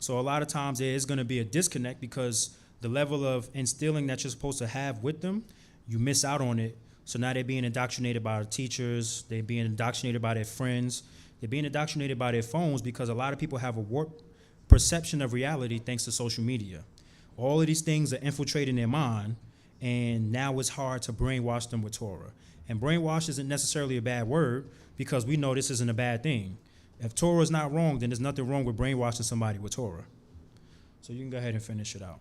So a lot of times there is going to be a disconnect, because the level of instilling that you're supposed to have with them, you miss out on it. So now they're being indoctrinated by the teachers, they're being indoctrinated by their friends, they're being indoctrinated by their phones, because a lot of people have a warped perception of reality thanks to social media. All of these things are infiltrating their mind, and now it's hard to brainwash them with Torah. And brainwash isn't necessarily a bad word, because we know this isn't a bad thing. If Torah is not wrong, then there's nothing wrong with brainwashing somebody with Torah. So you can go ahead and finish it out.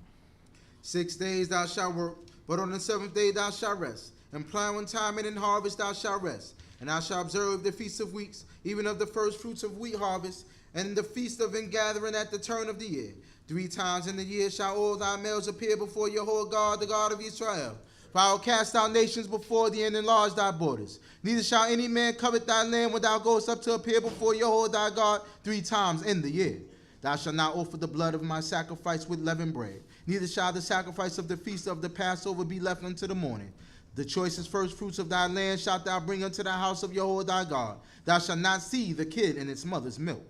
6 days thou shalt work, but on the 7th day thou shalt rest. And plowing time and in harvest thou shalt rest. And thou shalt observe the feast of weeks, even of the first fruits of wheat harvest, and the feast of ingathering at the turn of the year. 3 times in the year shall all thy males appear before Yehovah God, the God of Yisrael. For I will cast out nations before thee and enlarge thy borders. Neither shall any man covet thy land when thou goest up to appear before Yehovah thy God 3 times in the year. Thou shalt not offer the blood of my sacrifice with leavened bread, neither shall the sacrifice of the feast of the Passover be left unto the morning. The choicest first fruits of thy land shalt thou bring unto the house of Yehovah thy God. Thou shalt not see the kid in its mother's milk.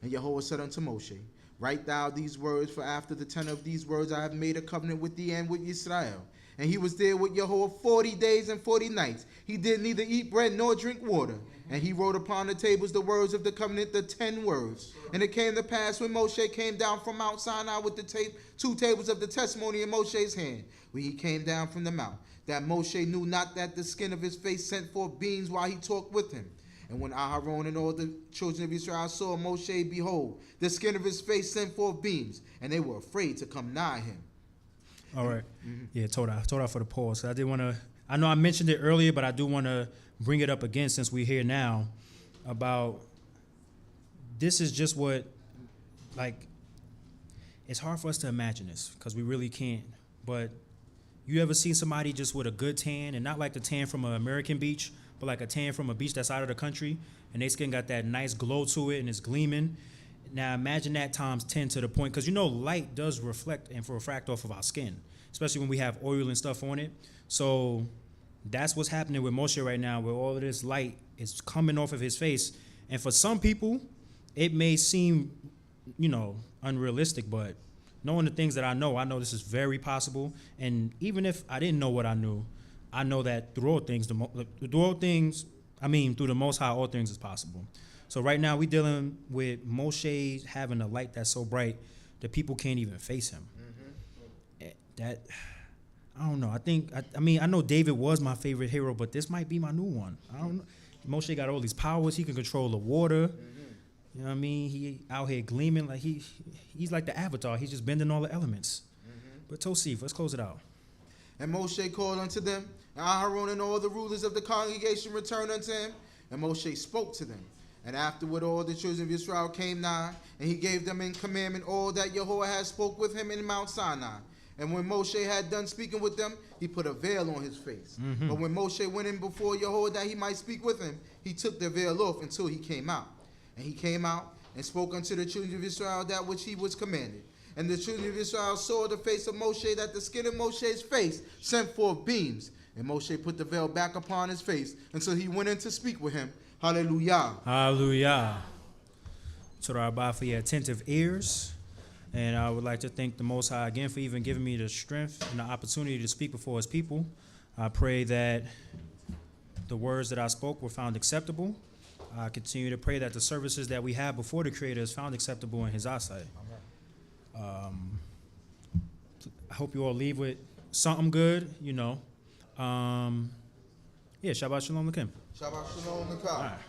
And Yehovah said unto Moshe, Write thou these words, for after the 10 of these words I have made a covenant with thee and with Yisrael. And he was there with Yehovah 40 days and 40 nights. He did neither eat bread nor drink water. And he wrote upon the tables the words of the covenant, the 10 words. And it came to pass when Moshe came down from Mount Sinai with the 2 tables of the testimony in Moshe's hand, when he came down from the mount, that Moshe knew not that the skin of his face sent forth beams while he talked with him. And when Aharon and all the children of Israel saw Moshe, behold, the skin of his face sent forth beams, and they were afraid to come nigh him. All right. Yeah, Torah for the pause. I did want to, I know I mentioned it earlier, but I do want to bring it up again since we're here now about this is just what, like, it's hard for us to imagine this because we really can't. But you ever seen somebody just with a good tan, and not like the tan from an American beach, but like a tan from a beach that's out of the country, and their skin got that nice glow to it and it's gleaming? Now imagine that times 10 to the point, because you know light does reflect and refract off of our skin, especially when we have oil and stuff on it. So that's what's happening with Moshe right now, where all of this light is coming off of his face. And for some people, it may seem, you know, unrealistic, but knowing the things that I know this is very possible. And even if I didn't know what I know that through all things, through the Most High, all things is possible. So right now we dealing with Moshe having a light that's so bright that people can't even face him. That, I don't know. I know David was my favorite hero, but this might be my new one. I don't know. Moshe got all these powers. He can control the water. You know what I mean? He out here gleaming like he's like the Avatar. He's just bending all the elements. But Tosif, let's close it out. And Moshe called unto them, and Aharon and all the rulers of the congregation returned unto him, and Moshe spoke to them. And afterward all the children of Israel came nigh, and he gave them in commandment all that Yehovah had spoke with him in Mount Sinai. And when Moshe had done speaking with them, he put a veil on his face. But when Moshe went in before Yehovah that he might speak with him, he took the veil off until he came out. And he came out and spoke unto the children of Israel that which he was commanded. And the children of Israel saw the face of Moshe, that the skin of Moshe's face sent forth beams. And Moshe put the veil back upon his face until he went in to speak with him. Hallelujah. Hallelujah. Torah Abba for your attentive ears. And I would like to thank the Most High again for even giving me the strength and the opportunity to speak before his people. I pray that the words that I spoke were found acceptable. I continue to pray that the services that we have before the Creator is found acceptable in his eyesight. I hope you all leave with something good, you know. Shabbat Shalom Lakim. Shabbat Shalom. All right.